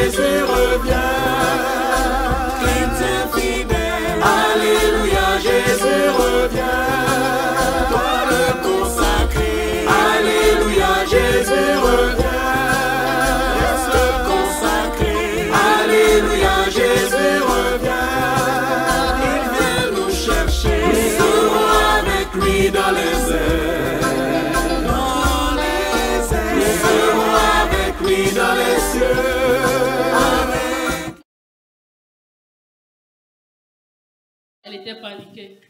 Jésus revient. Chrétien fidèle, alléluia, Jésus revient. Toi le consacré, alléluia, Jésus revient. Reste consacré, alléluia, Jésus revient. Il vient nous chercher, nous serons avec lui dans les airs. Nous serons avec lui dans les cieux. Elle était paniquée.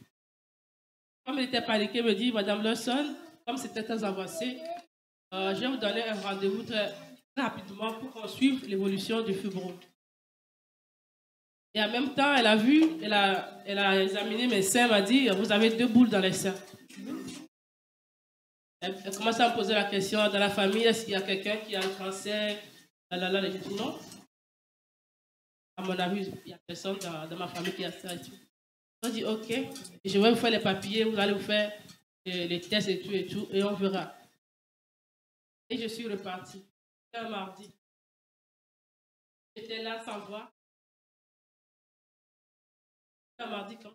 Comme elle était paniquée, elle me dit, Madame Lawson, comme c'était très avancé, je vais vous donner un rendez-vous très rapidement pour qu'on suive l'évolution du fibrome. Et en même temps, elle a vu, elle a examiné mes seins, elle m'a dit, vous avez 2 boules dans les seins. Elle commence à me poser la question, dans la famille, est-ce qu'il y a quelqu'un qui a un cancer? J'ai dit non. À mon avis, il n'y a personne dans ma famille qui a ça et tout. On dit ok, je vais vous faire les papiers, vous allez vous faire les tests et tout, et on verra. Et je suis repartie. C'était un mardi. J'étais là sans voix. Un mardi, quand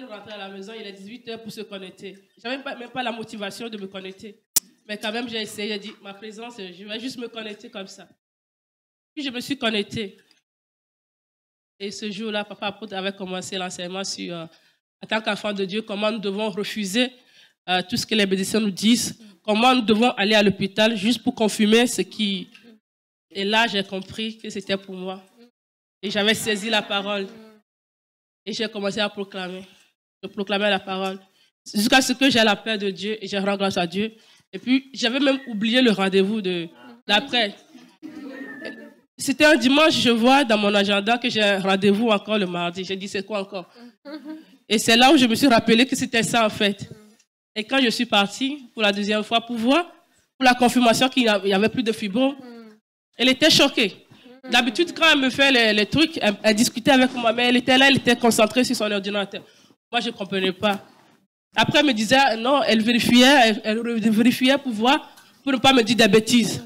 nous rentrons à la maison, il est 18h pour se connecter. Je n'avais même pas la motivation de me connecter. Mais quand même, j'ai essayé, j'ai dit, ma présence, je vais juste me connecter comme ça. Puis je me suis connectée. Et ce jour-là, Papa Apôtre avait commencé l'enseignement sur, en tant qu'enfant de Dieu, comment nous devons refuser tout ce que les médecins nous disent, comment nous devons aller à l'hôpital juste pour confirmer ce qui... Et là, j'ai compris que c'était pour moi. Et j'avais saisi la parole. Et j'ai commencé à proclamer. Je proclamais la parole. Jusqu'à ce que j'ai la paix de Dieu et j'ai rendu grâce à Dieu. Et puis, j'avais même oublié le rendez-vous d'après. C'était un dimanche, je vois dans mon agenda que j'ai un rendez-vous encore le mardi. J'ai dit, c'est quoi encore? Et c'est là où je me suis rappelé que c'était ça en fait. Et quand je suis partie pour la 2e fois pour voir, pour la confirmation qu'il n'y avait plus de fibrome, elle était choquée. D'habitude, quand elle me fait les trucs, elle discutait avec moi, mais elle était là, elle était concentrée sur son ordinateur. Moi, je ne comprenais pas. Après, elle me disait, non, elle vérifiait pour voir, pour ne pas me dire des bêtises.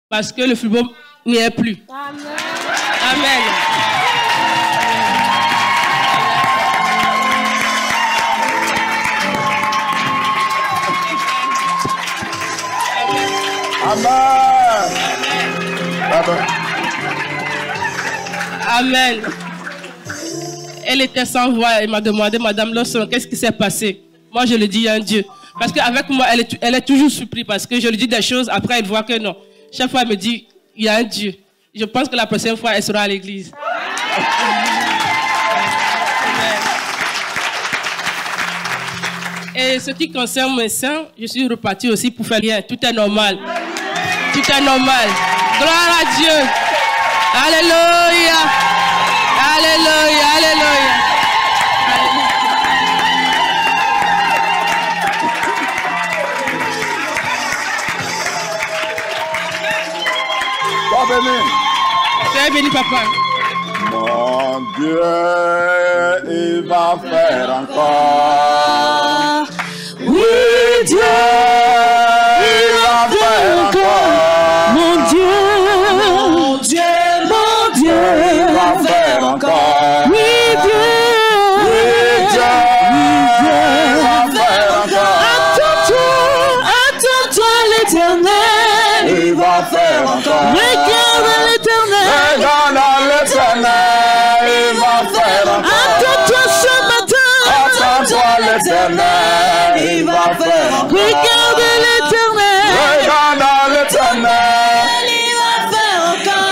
Parce que le fibrome n'y est plus. Amen. Amen. Amen. Amen. Elle était sans voix. Elle m'a demandé, Madame Lawson, qu'est-ce qui s'est passé? Moi, je lui dis, il y a un Dieu. Parce qu'avec moi, elle est toujours surprise. Parce que je lui dis des choses, après, elle voit que non. Chaque fois, elle me dit, il y a un Dieu. Je pense que la prochaine fois, elle sera à l'église. Et ce qui concerne mes seins, je suis repartie aussi pour faire rien. Tout est normal. Tout est normal. Gloire à Dieu. Alléluia. Alléluia. Alléluia. Sois béni, papa. Mon Dieu, il va faire encore. Oui, Dieu, il va faire encore. Mon Dieu, mon Dieu, mon Dieu, il va faire encore. Oui, Dieu, il va faire encore. Attends-toi l'Éternel, il va faire encore. Regarde l'Éternel, il va faire encore. Attends-toi ce matin, attends-toi l'Éternel, il va faire encore. Regarde l'Éternel, il va faire encore.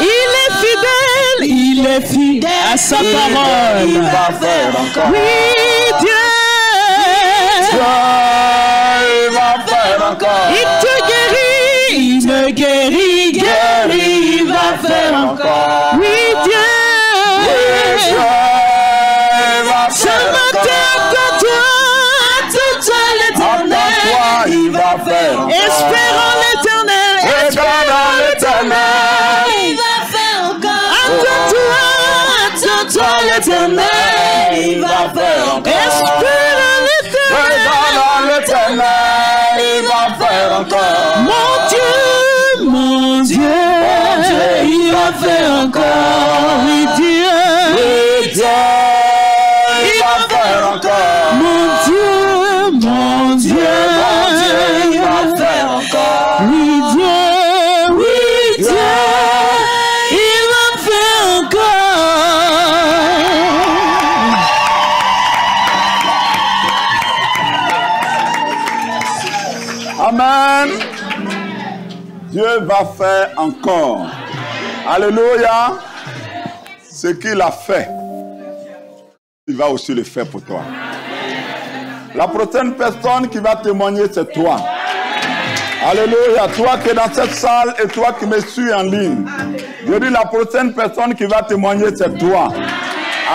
Il est fidèle à sa parole. Il va faire encore. Oui, Dieu, il va faire encore. Il te guérit, il me guérit, il va faire encore. Oui, Dieu, ce matin, attends-toi l'Éternel, il va faire encore. Espérons l'Éternel, il va faire encore. Attends-toi l'Éternel, il va faire encore. Amen. Dieu va faire encore. Alléluia. Ce qu'il a fait, il va aussi le faire pour toi. La prochaine personne qui va témoigner, c'est toi. Alléluia. Toi qui es dans cette salle et toi qui me suis en ligne. Je dis la prochaine personne qui va témoigner, c'est toi.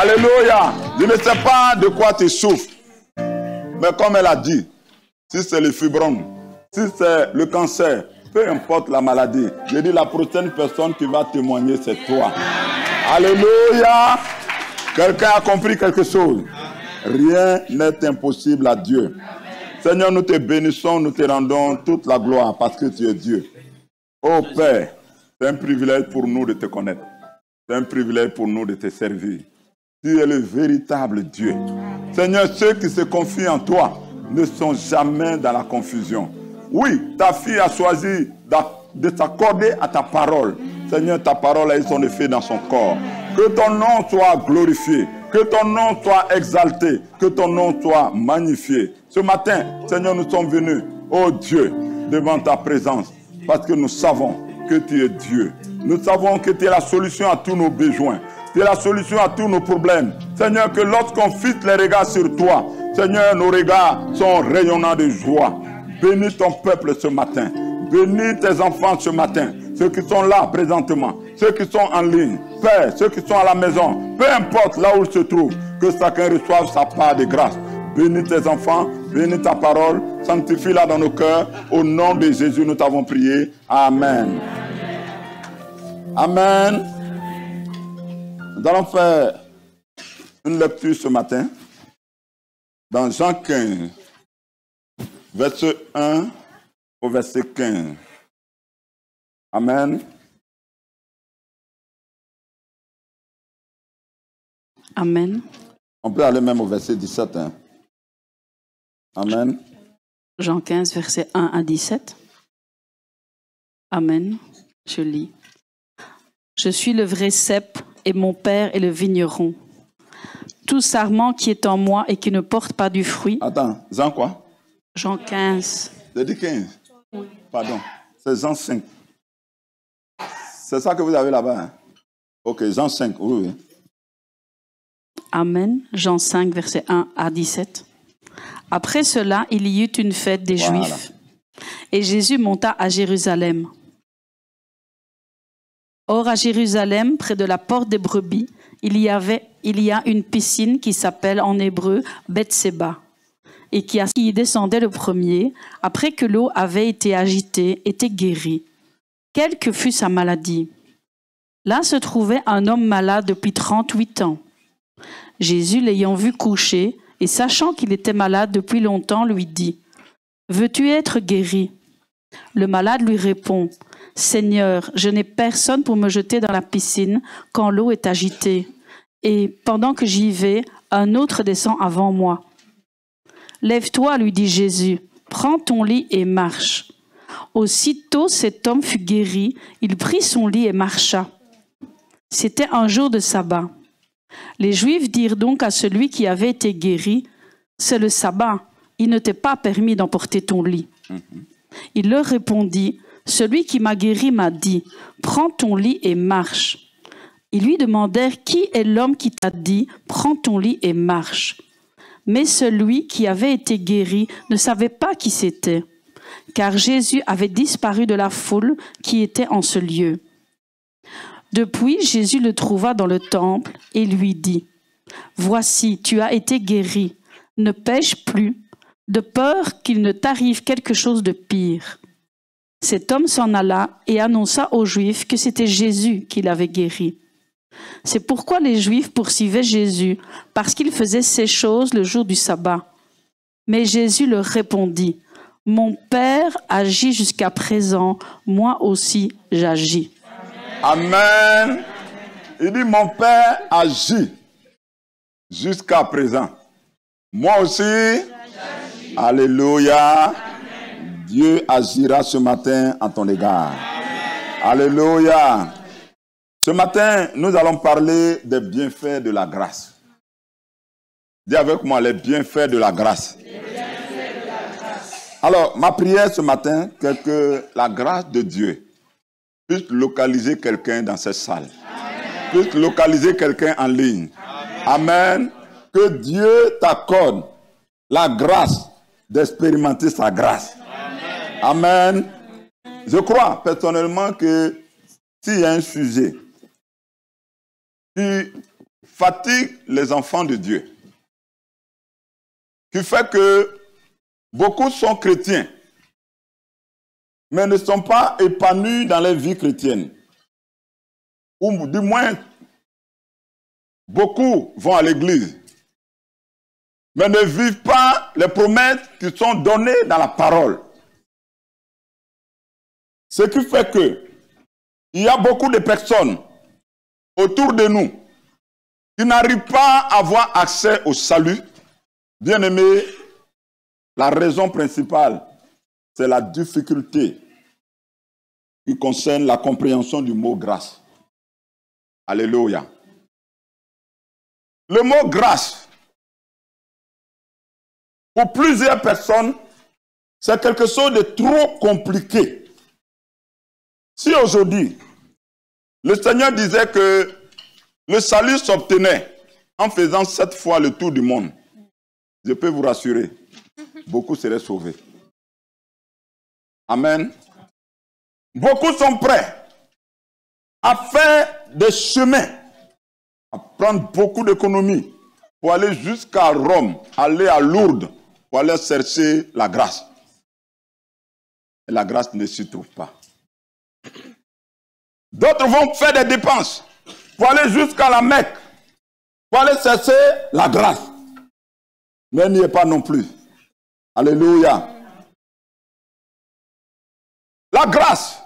Alléluia. Je ne sais pas de quoi tu souffres. Mais comme elle a dit, si c'est le fibrome, si c'est le cancer, peu importe la maladie, je dis la prochaine personne qui va témoigner, c'est toi. Alléluia. Quelqu'un a compris quelque chose? Rien n'est impossible à Dieu. Seigneur, nous te bénissons, nous te rendons toute la gloire parce que tu es Dieu. Oh Père, c'est un privilège pour nous de te connaître. C'est un privilège pour nous de te servir. Tu es le véritable Dieu. Seigneur, ceux qui se confient en toi ne sont jamais dans la confusion. Oui, ta fille a choisi de s'accorder à ta parole. Seigneur, ta parole a eu son effet dans son corps. Que ton nom soit glorifié. Que ton nom soit exalté. Que ton nom soit magnifié. Ce matin, Seigneur, nous sommes venus, oh Dieu, devant ta présence. Parce que nous savons que tu es Dieu. Nous savons que tu es la solution à tous nos besoins. Tu es la solution à tous nos problèmes. Seigneur, que lorsqu'on fixe les regards sur toi, Seigneur, nos regards sont rayonnants de joie. Bénis ton peuple ce matin. Bénis tes enfants ce matin. Ceux qui sont là présentement, ceux qui sont en ligne, Père, ceux qui sont à la maison, peu importe là où ils se trouvent, que chacun reçoive sa part de grâce. Bénis tes enfants, bénis ta parole, sanctifie-la dans nos cœurs. Au nom de Jésus, nous t'avons prié. Amen. Amen. Nous allons faire une lecture ce matin dans Jean 15, verset 1 au verset 15. Amen. Amen. On peut aller même au verset 17. Hein. Amen. Jean 15, verset 1 à 17. Amen. Je lis. Je suis le vrai cep et mon père est le vigneron. Tout sarment qui est en moi et qui ne porte pas du fruit. Attends, Jean quoi? Jean 15. J'ai dit 15. Pardon, c'est Jean 5. C'est ça que vous avez là-bas. Hein? Ok, Jean 5, oui, oui. Amen. Jean 5, verset 1 à 17. Après cela, il y eut une fête des Juifs. Et Jésus monta à Jérusalem. Or, à Jérusalem, près de la porte des brebis, il y a une piscine qui s'appelle en hébreu Bethséba, et qui y descendait le premier, après que l'eau avait été agitée, était guéri. Quelle que fût sa maladie. Là se trouvait un homme malade depuis 38 ans. Jésus, l'ayant vu coucher, et sachant qu'il était malade depuis longtemps, lui dit, « Veux-tu être guéri ?» Le malade lui répond, « Seigneur, je n'ai personne pour me jeter dans la piscine quand l'eau est agitée. Et pendant que j'y vais, un autre descend avant moi. » « Lève-toi, lui dit Jésus, prends ton lit et marche. » Aussitôt cet homme fut guéri, il prit son lit et marcha. C'était un jour de sabbat. Les Juifs dirent donc à celui qui avait été guéri, « C'est le sabbat, il ne t'est pas permis d'emporter ton lit. » Il leur répondit, « Celui qui m'a guéri m'a dit, « Prends ton lit et marche. » Ils lui demandèrent, « Qui est l'homme qui t'a dit, « Prends ton lit et marche ?» Mais celui qui avait été guéri ne savait pas qui c'était, car Jésus avait disparu de la foule qui était en ce lieu. Depuis, Jésus le trouva dans le temple et lui dit, « Voici, tu as été guéri, ne pêche plus, de peur qu'il ne t'arrive quelque chose de pire. » Cet homme s'en alla et annonça aux Juifs que c'était Jésus qui l'avait guéri. C'est pourquoi les Juifs poursuivaient Jésus, parce qu'il faisait ces choses le jour du sabbat. Mais Jésus leur répondit, « Mon Père agit jusqu'à présent, moi aussi j'agis. » Amen. Il dit, mon Père agit jusqu'à présent. Moi aussi. J'agis. Alléluia. Amen. Dieu agira ce matin en ton égard. Amen. Alléluia. Ce matin, nous allons parler des bienfaits de la grâce. Dis avec moi, les bienfaits de la grâce. Les bienfaits de la grâce. Alors, ma prière ce matin, c'est que la grâce de Dieu puisse localiser quelqu'un dans cette salle. Amen. Puisse localiser quelqu'un en ligne. Amen. Amen. Que Dieu t'accorde la grâce d'expérimenter sa grâce. Amen. Amen. Je crois personnellement que s'il y a un sujet qui fatigue les enfants de Dieu, qui fait que beaucoup sont chrétiens, mais ne sont pas épanouis dans leur vie chrétienne, ou du moins, beaucoup vont à l'église, mais ne vivent pas les promesses qui sont données dans la parole. Ce qui fait que il y a beaucoup de personnes autour de nous qui n'arrivent pas à avoir accès au salut. Bien-aimés, la raison principale, c'est la difficulté qui concerne la compréhension du mot grâce. Alléluia. Le mot grâce, pour plusieurs personnes, c'est quelque chose de trop compliqué. Si aujourd'hui, le Seigneur disait que le salut s'obtenait en faisant 7 fois le tour du monde, je peux vous rassurer, beaucoup seraient sauvés. Amen. Beaucoup sont prêts à faire des chemins, à prendre beaucoup d'économies pour aller jusqu'à Rome, aller à Lourdes, pour aller chercher la grâce. Et la grâce ne s'y trouve pas. D'autres vont faire des dépenses pour aller jusqu'à la Mecque, pour aller chercher la grâce. Mais n'y est pas non plus. Alléluia. La grâce,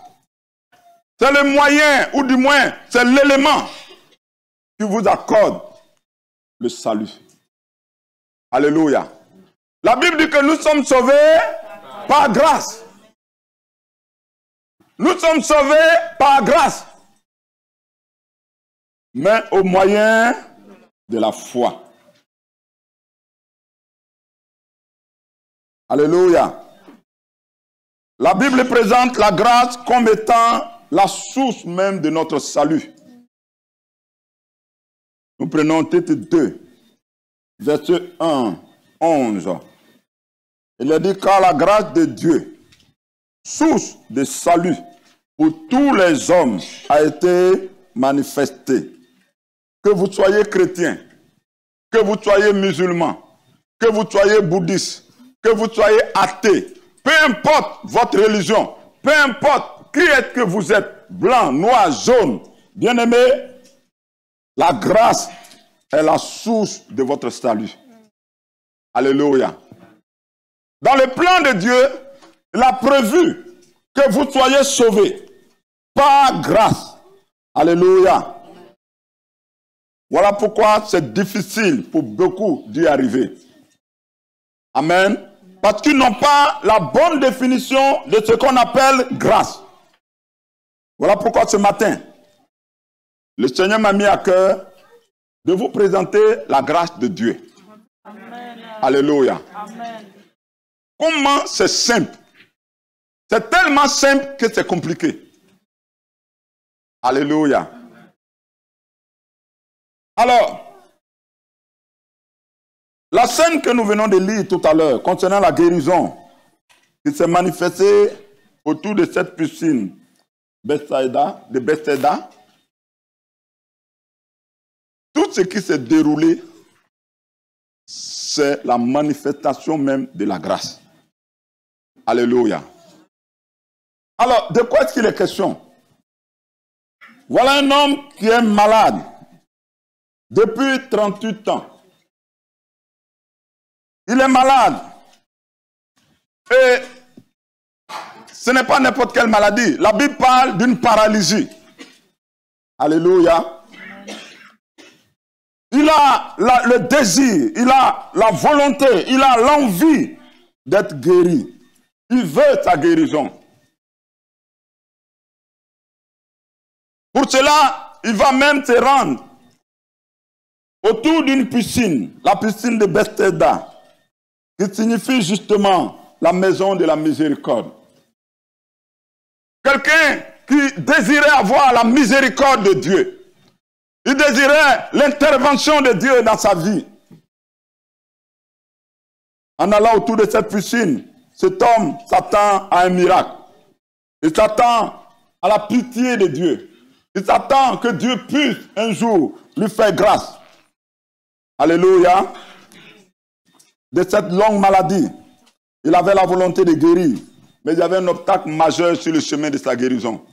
c'est le moyen, ou du moins, c'est l'élément qui vous accorde le salut. Alléluia. La Bible dit que nous sommes sauvés par grâce. Nous sommes sauvés par grâce, mais au moyen de la foi. Alléluia. La Bible présente la grâce comme étant la source même de notre salut. Nous prenons Tite 2, verset 1, 11. Il est dit, car la grâce de Dieu, source de salut pour tous les hommes, a été manifestée. Que vous soyez chrétien, que vous soyez musulman, que vous soyez bouddhiste, que vous soyez athée, peu importe votre religion, peu importe qui est que vous êtes, blanc, noir, jaune, bien-aimé, la grâce est la source de votre salut. Alléluia. Dans le plan de Dieu, il a prévu que vous soyez sauvés par grâce. Alléluia. Voilà pourquoi c'est difficile pour beaucoup d'y arriver. Amen. Parce qu'ils n'ont pas la bonne définition de ce qu'on appelle grâce. Voilà pourquoi ce matin, le Seigneur m'a mis à cœur de vous présenter la grâce de Dieu. Amen. Alléluia. Amen. Comment c'est simple? C'est tellement simple que c'est compliqué. Alléluia. Alors, la scène que nous venons de lire tout à l'heure concernant la guérison qui s'est manifestée autour de cette piscine de Bethesda, tout ce qui s'est déroulé, c'est la manifestation même de la grâce. Alléluia. Alors, de quoi est-ce qu'il est question? Voilà un homme qui est malade depuis 38 ans. Il est malade. Et ce n'est pas n'importe quelle maladie. La Bible parle d'une paralysie. Alléluia. Il a le désir, il a la volonté, il a l'envie d'être guéri. Il veut sa guérison. Pour cela, il va même se rendre autour d'une piscine, la piscine de Bethesda, qui signifie justement la maison de la miséricorde. Quelqu'un qui désirait avoir la miséricorde de Dieu. Il désirait l'intervention de Dieu dans sa vie. En allant autour de cette piscine, cet homme s'attend à un miracle. Il s'attend à la pitié de Dieu. Il s'attend que Dieu puisse un jour lui faire grâce. Alléluia. De cette longue maladie, il avait la volonté de guérir, mais il y avait un obstacle majeur sur le chemin de sa guérison.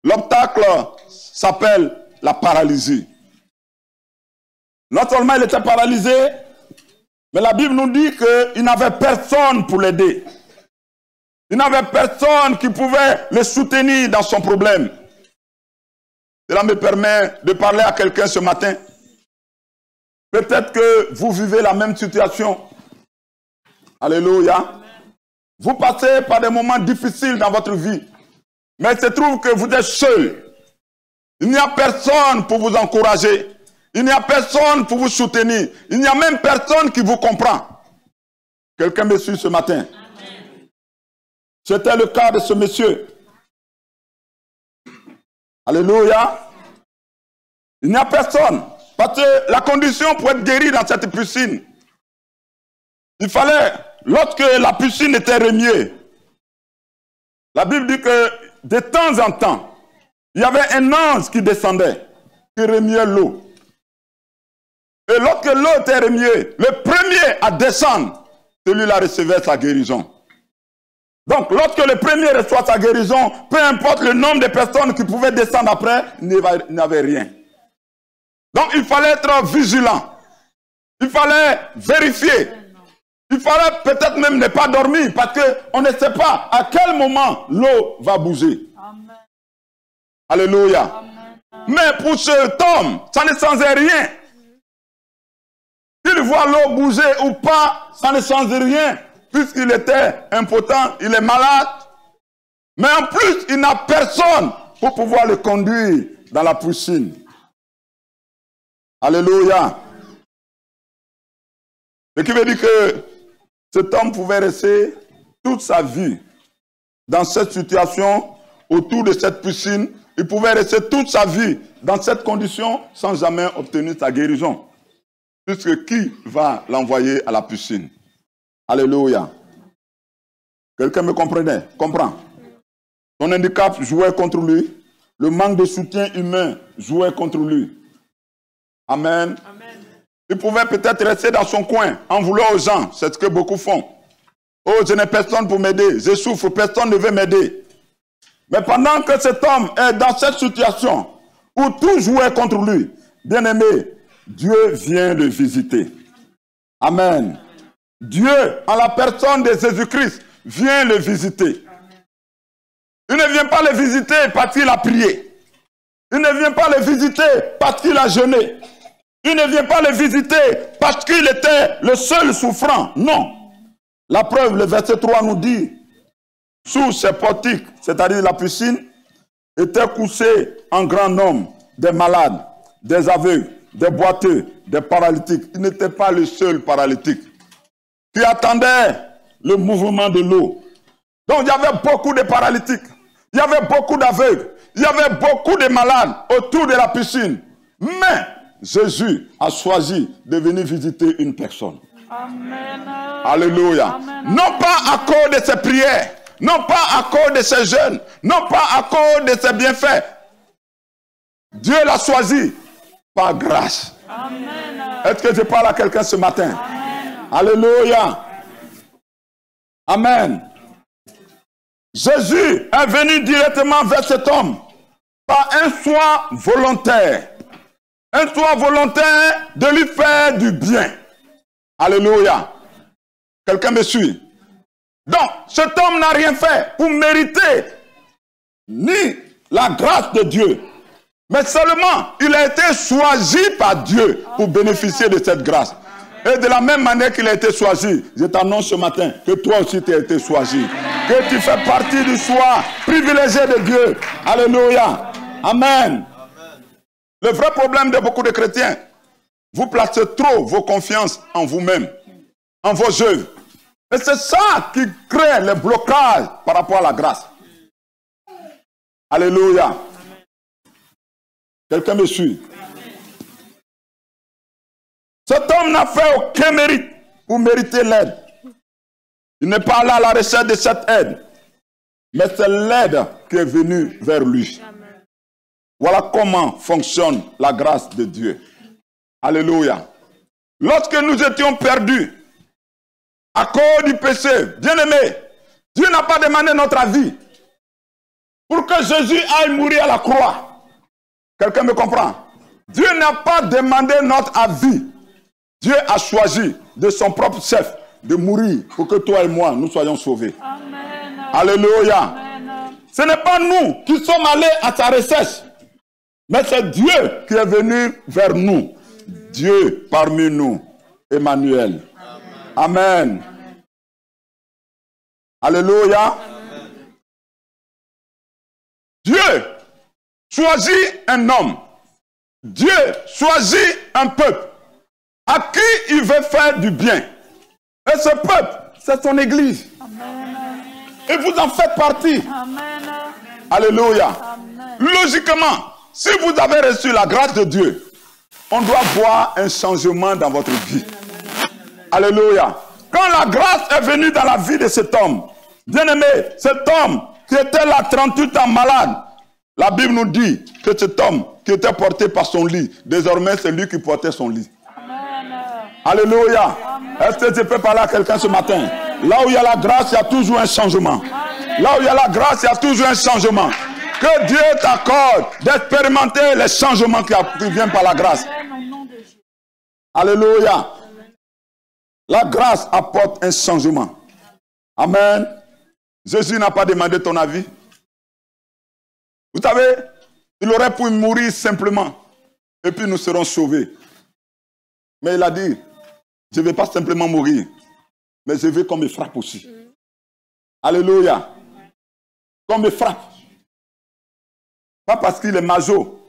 L'obstacle s'appelle la paralysie. Non seulement il était paralysé, mais la Bible nous dit qu'il n'avait personne pour l'aider. Il n'avait personne qui pouvait le soutenir dans son problème. Cela me permet de parler à quelqu'un ce matin. Peut-être que vous vivez la même situation. Alléluia. Vous passez par des moments difficiles dans votre vie. Mais il se trouve que vous êtes seul. Il n'y a personne pour vous encourager. Il n'y a personne pour vous soutenir. Il n'y a même personne qui vous comprend. Quelqu'un me suit ce matin. C'était le cas de ce monsieur. Alléluia. Il n'y a personne. Parce que la condition pour être guéri dans cette piscine, il fallait, lorsque la piscine était remuée, la Bible dit que de temps en temps, il y avait un ange qui descendait, qui remuait l'eau. Et lorsque l'eau était remuée, le premier à descendre, celui-là recevait sa guérison. Donc, lorsque le premier reçoit sa guérison, peu importe le nombre de personnes qui pouvaient descendre après, il n'y avait rien. Donc, il fallait être vigilant. Il fallait vérifier. Il fallait peut-être même ne pas dormir parce qu'on ne sait pas à quel moment l'eau va bouger. Amen. Alléluia. Amen. Mais pour cet homme, ça ne changeait rien. Qu'il voit l'eau bouger ou pas, ça ne change rien. Puisqu'il était impotent, il est malade. Mais en plus, il n'a personne pour pouvoir le conduire dans la piscine. Alléluia. Ce qui veut dire que cet homme pouvait rester toute sa vie dans cette situation, autour de cette piscine. Il pouvait rester toute sa vie dans cette condition sans jamais obtenir sa guérison. Puisque qui va l'envoyer à la piscine? Alléluia. Quelqu'un me comprenait? Comprend. Son handicap jouait contre lui. Le manque de soutien humain jouait contre lui. Amen. Amen. Il pouvait peut-être rester dans son coin en voulant aux gens. C'est ce que beaucoup font. Oh, je n'ai personne pour m'aider. Je souffre, personne ne veut m'aider. Mais pendant que cet homme est dans cette situation où tout jouait contre lui, bien aimé, Dieu vient le visiter. Amen. Dieu, en la personne de Jésus-Christ, vient le visiter. Il ne vient pas le visiter parce qu'il a prié. Il ne vient pas le visiter parce qu'il a jeûné. Il ne vient pas le visiter parce qu'il était le seul souffrant. Non. La preuve, le verset 3 nous dit, sous ces portiques, c'est-à-dire la piscine, étaient couchés en grand nombre des malades, des aveugles, des boiteux, des paralytiques. Il n'était pas le seul paralytique qui attendait le mouvement de l'eau. Donc il y avait beaucoup de paralytiques, il y avait beaucoup d'aveugles, il y avait beaucoup de malades autour de la piscine. Mais Jésus a choisi de venir visiter une personne. Amen. Alléluia. Amen. Non pas à cause de ses prières, non pas à cause de ses jeûnes, non pas à cause de ses bienfaits. Dieu l'a choisi par grâce. Est-ce que je parle à quelqu'un ce matin? Amen. Alléluia. Amen. Jésus est venu directement vers cet homme par un choix volontaire. Un choix volontaire de lui faire du bien. Alléluia. Quelqu'un me suit? Donc, cet homme n'a rien fait pour mériter ni la grâce de Dieu. Mais seulement, il a été choisi par Dieu pour bénéficier de cette grâce. Et de la même manière qu'il a été choisi, je t'annonce ce matin que toi aussi tu as été choisi. Que tu fais partie du choix privilégié de Dieu. Alléluia. Amen. Le vrai problème de beaucoup de chrétiens, vous placez trop vos confiances en vous-même, en vos œuvres. Et c'est ça qui crée les blocages par rapport à la grâce. Alléluia. Quelqu'un me suit? Cet homme n'a fait aucun mérite pour mériter l'aide. Il n'est pas allé à la recherche de cette aide. Mais c'est l'aide qui est venue vers lui. Amen. Voilà comment fonctionne la grâce de Dieu. Alléluia. Lorsque nous étions perdus à cause du péché, bien-aimé, Dieu n'a pas demandé notre avis pour que Jésus aille mourir à la croix. Quelqu'un me comprend? Dieu n'a pas demandé notre avis. Dieu a choisi de son propre chef de mourir pour que toi et moi, nous soyons sauvés. Amen. Alléluia. Amen. Ce n'est pas nous qui sommes allés à sa recherche, mais c'est Dieu qui est venu vers nous. Dieu parmi nous, Emmanuel. Amen. Amen. Alléluia. Amen. Dieu choisit un homme. Dieu choisit un peuple à qui il veut faire du bien. Et ce peuple, c'est son église. Amen. Et vous en faites partie. Amen. Alléluia. Amen. Logiquement, si vous avez reçu la grâce de Dieu, on doit voir un changement dans votre vie. Alléluia. Quand la grâce est venue dans la vie de cet homme, bien-aimé, cet homme qui était là 38 ans malade, la Bible nous dit que cet homme qui était porté par son lit, désormais c'est lui qui portait son lit. Amen. Alléluia. Est-ce que je peux parler à quelqu'un ce matin? Amen. Là où il y a la grâce, il y a toujours un changement. Amen. Là où il y a la grâce, il y a toujours un changement. Que Dieu t'accorde d'expérimenter les changements qui viennent par la grâce. Alléluia. La grâce apporte un changement. Amen. Jésus n'a pas demandé ton avis. Vous savez, il aurait pu mourir simplement. Et puis nous serons sauvés. Mais il a dit, je ne vais pas simplement mourir. Mais je veux qu'on me frappe aussi. Alléluia. Qu'on me frappe. Pas parce qu'il est maso.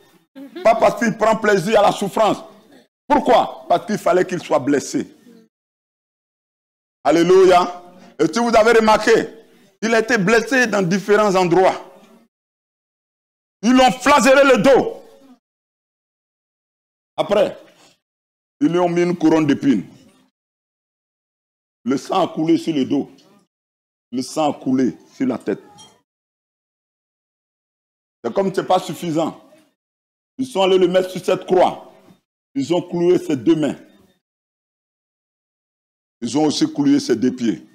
Pas parce qu'il prend plaisir à la souffrance. Pourquoi? Parce qu'il fallait qu'il soit blessé. Alléluia. Et si vous avez remarqué, il a été blessé dans différents endroits. Ils l'ont flagellé le dos. Après, ils lui ont mis une couronne d'épines. Le sang a coulé sur le dos. Le sang a coulé sur la tête. C'est comme ce n'est pas suffisant. Ils sont allés le mettre sur cette croix. Ils ont cloué ses deux mains. Ils ont aussi cloué ses deux pieds.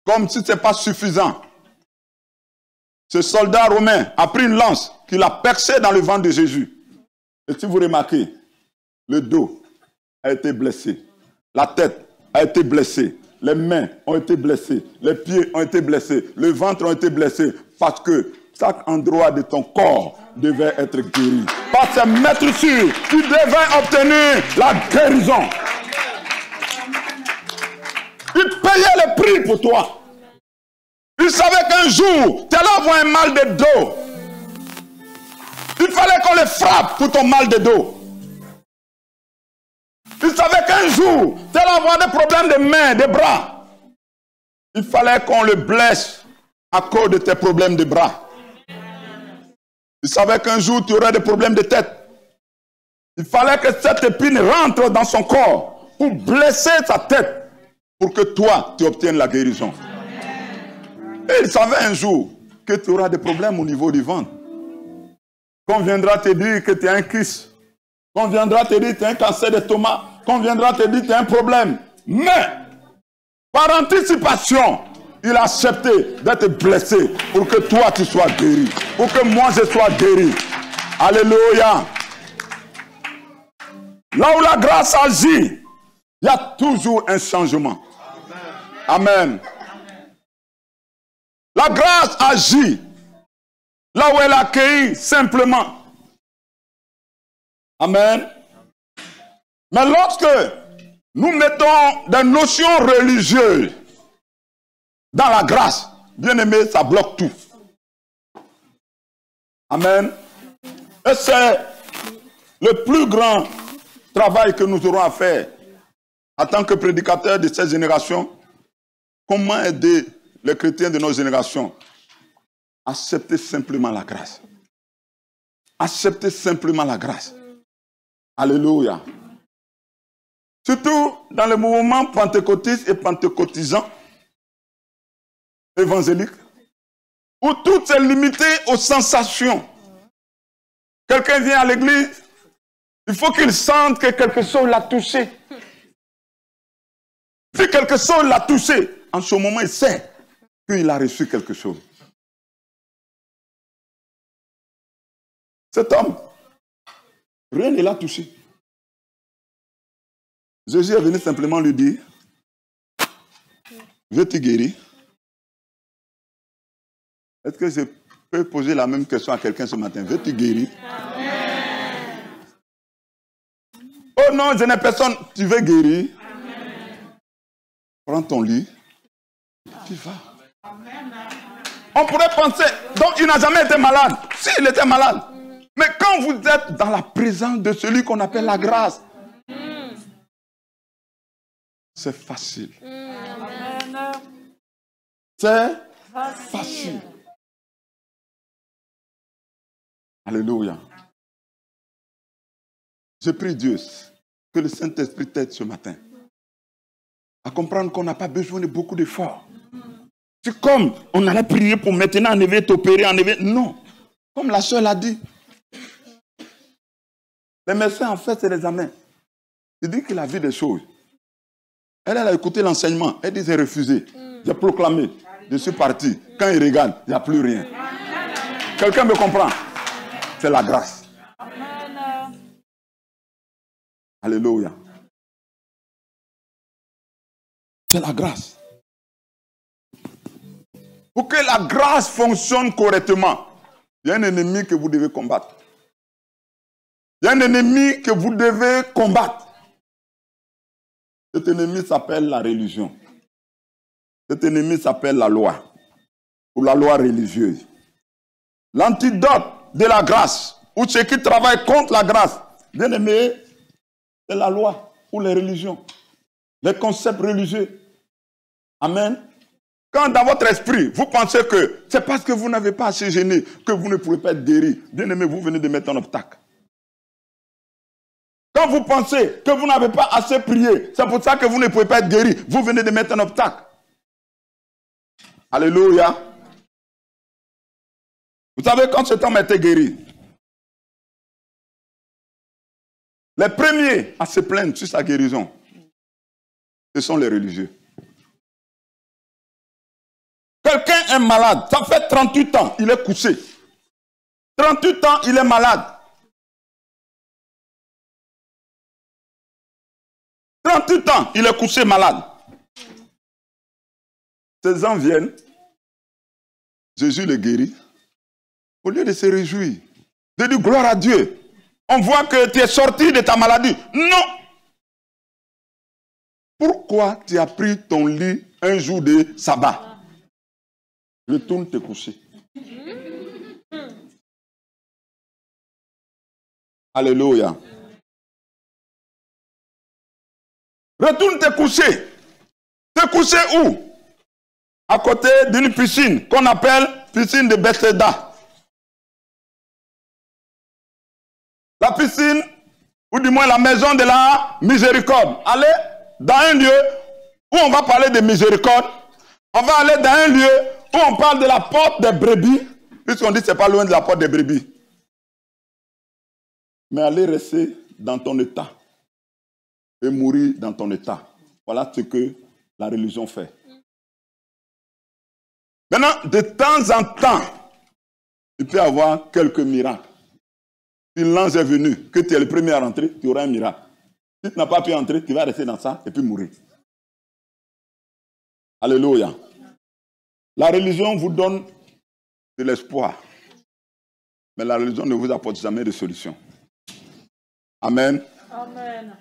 Comme si ce n'est pas suffisant. Ce soldat romain a pris une lance qu'il a percée dans le ventre de Jésus. Et si vous remarquez, le dos a été blessé. La tête a été blessée. Les mains ont été blessées. Les pieds ont été blessés. Le ventre a été blessé. Parce que chaque endroit de ton corps devait être guéri. Par ces maîtres sûrs, tu devais obtenir la guérison. Il payait le prix pour toi. Il savait qu'un jour, tu allais avoir un mal de dos. Il fallait qu'on le frappe pour ton mal de dos. Il savait qu'un jour, tu allais avoir des problèmes de mains, de bras. Il fallait qu'on le blesse à cause de tes problèmes de bras. Il savait qu'un jour, tu aurais des problèmes de tête. Il fallait que cette épine rentre dans son corps pour blesser sa tête, pour que toi, tu obtiennes la guérison. Et il savait un jour que tu auras des problèmes au niveau du ventre. Qu'on viendra te dire que tu as un kyste. Qu'on viendra te dire que tu as un cancer d'estomac. Qu'on viendra te dire que tu as un problème. Mais, par anticipation, il a accepté d'être blessé pour que toi tu sois guéri. Pour que moi je sois guéri. Alléluia. Là où la grâce agit, il y a toujours un changement. Amen. La grâce agit là où elle accueille simplement. Amen. Mais lorsque nous mettons des notions religieuses dans la grâce, bien aimé, ça bloque tout. Amen. Et c'est le plus grand travail que nous aurons à faire en tant que prédicateurs de cette génération. Comment aider les chrétiens de nos générations? Acceptez simplement la grâce. Acceptez simplement la grâce. Alléluia. Surtout dans le mouvement pentecôtiste et pentecôtisant, évangélique, où tout est limité aux sensations. Quelqu'un vient à l'église, il faut qu'il sente que quelque chose l'a touché. Si quelque chose l'a touché, en ce moment, il sait qu'il a reçu quelque chose. Cet homme, rien ne l'a touché. Jésus est venu simplement lui dire, je te guéris. Est-ce que je peux poser la même question à quelqu'un ce matin? Je te guéris. Oh non, je n'ai personne. Tu veux guérir? Prends ton lit. Tu vas. On pourrait penser, donc il n'a jamais été malade. Si, il était malade. Mais quand vous êtes dans la présence de celui qu'on appelle la grâce, c'est facile. C'est facile. Alléluia. Je prie Dieu que le Saint-Esprit t'aide ce matin à comprendre qu'on n'a pas besoin de beaucoup d'efforts. C'est comme on allait prier pour maintenant enlever, t'opérer, enlever. Non. Comme la soeur l'a dit. Les médecins, en fait, c'est les amens. Il dit qu'il a vu des choses. Elle a écouté l'enseignement. Elle dit, j'ai refusé. J'ai proclamé. Je suis parti. Quand il regarde, il n'y a plus rien. Quelqu'un me comprend? C'est la grâce. Alléluia. C'est la grâce. Pour que la grâce fonctionne correctement, il y a un ennemi que vous devez combattre. Il y a un ennemi que vous devez combattre. Cet ennemi s'appelle la religion. Cet ennemi s'appelle la loi. Ou la loi religieuse. L'antidote de la grâce, ou ceux qui travaillent contre la grâce, bien aimé, c'est la loi ou les religions. Les concepts religieux. Amen. Quand dans votre esprit, vous pensez que c'est parce que vous n'avez pas assez gêné que vous ne pouvez pas être guéri. Bien aimé, vous venez de mettre un obstacle. Quand vous pensez que vous n'avez pas assez prié, c'est pour ça que vous ne pouvez pas être guéri. Vous venez de mettre un obstacle. Alléluia. Vous savez, quand cet homme a été guéri, les premiers à se plaindre sur sa guérison, ce sont les religieux. Quelqu'un est malade, ça fait 38 ans, il est couché. 38 ans, il est malade. 38 ans, il est couché malade. Ces gens viennent, Jésus le guérit. Au lieu de se réjouir, de dire gloire à Dieu, on voit que tu es sorti de ta maladie. Non! Pourquoi tu as pris ton lit un jour de sabbat? Retourne te coucher. Alléluia. Retourne te coucher. Te coucher où? À côté d'une piscine qu'on appelle piscine de Bethesda. La piscine, ou du moins la maison de la miséricorde. Allez dans un lieu où on va parler de miséricorde. On va aller dans un lieu où on parle de la porte des brebis, puisqu'on dit que ce n'est pas loin de la porte des brebis. Mais allez rester dans ton état et mourir dans ton état. Voilà ce que la religion fait. Maintenant, de temps en temps, il peut y avoir quelques miracles. Si l'ange est venu, que tu es le premier à rentrer, tu auras un miracle. Si tu n'as pas pu entrer, tu vas rester dans ça et puis mourir. Alléluia. La religion vous donne de l'espoir. Mais la religion ne vous apporte jamais de solution. Amen. Amen.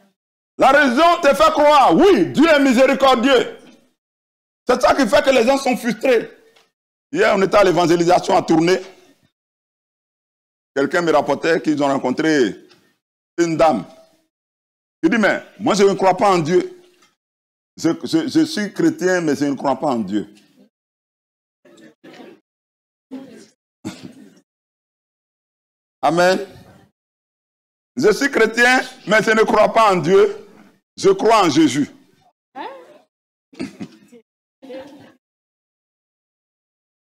La religion te fait croire, oui, Dieu est miséricordieux. C'est ça qui fait que les gens sont frustrés. Hier, on était à l'évangélisation à Tournai. Quelqu'un me rapportait qu'ils ont rencontré une dame. Il dit, mais moi je ne crois pas en Dieu. Je suis chrétien, mais je ne crois pas en Dieu. Amen. Je suis chrétien, mais je ne crois pas en Dieu. Je crois en Jésus.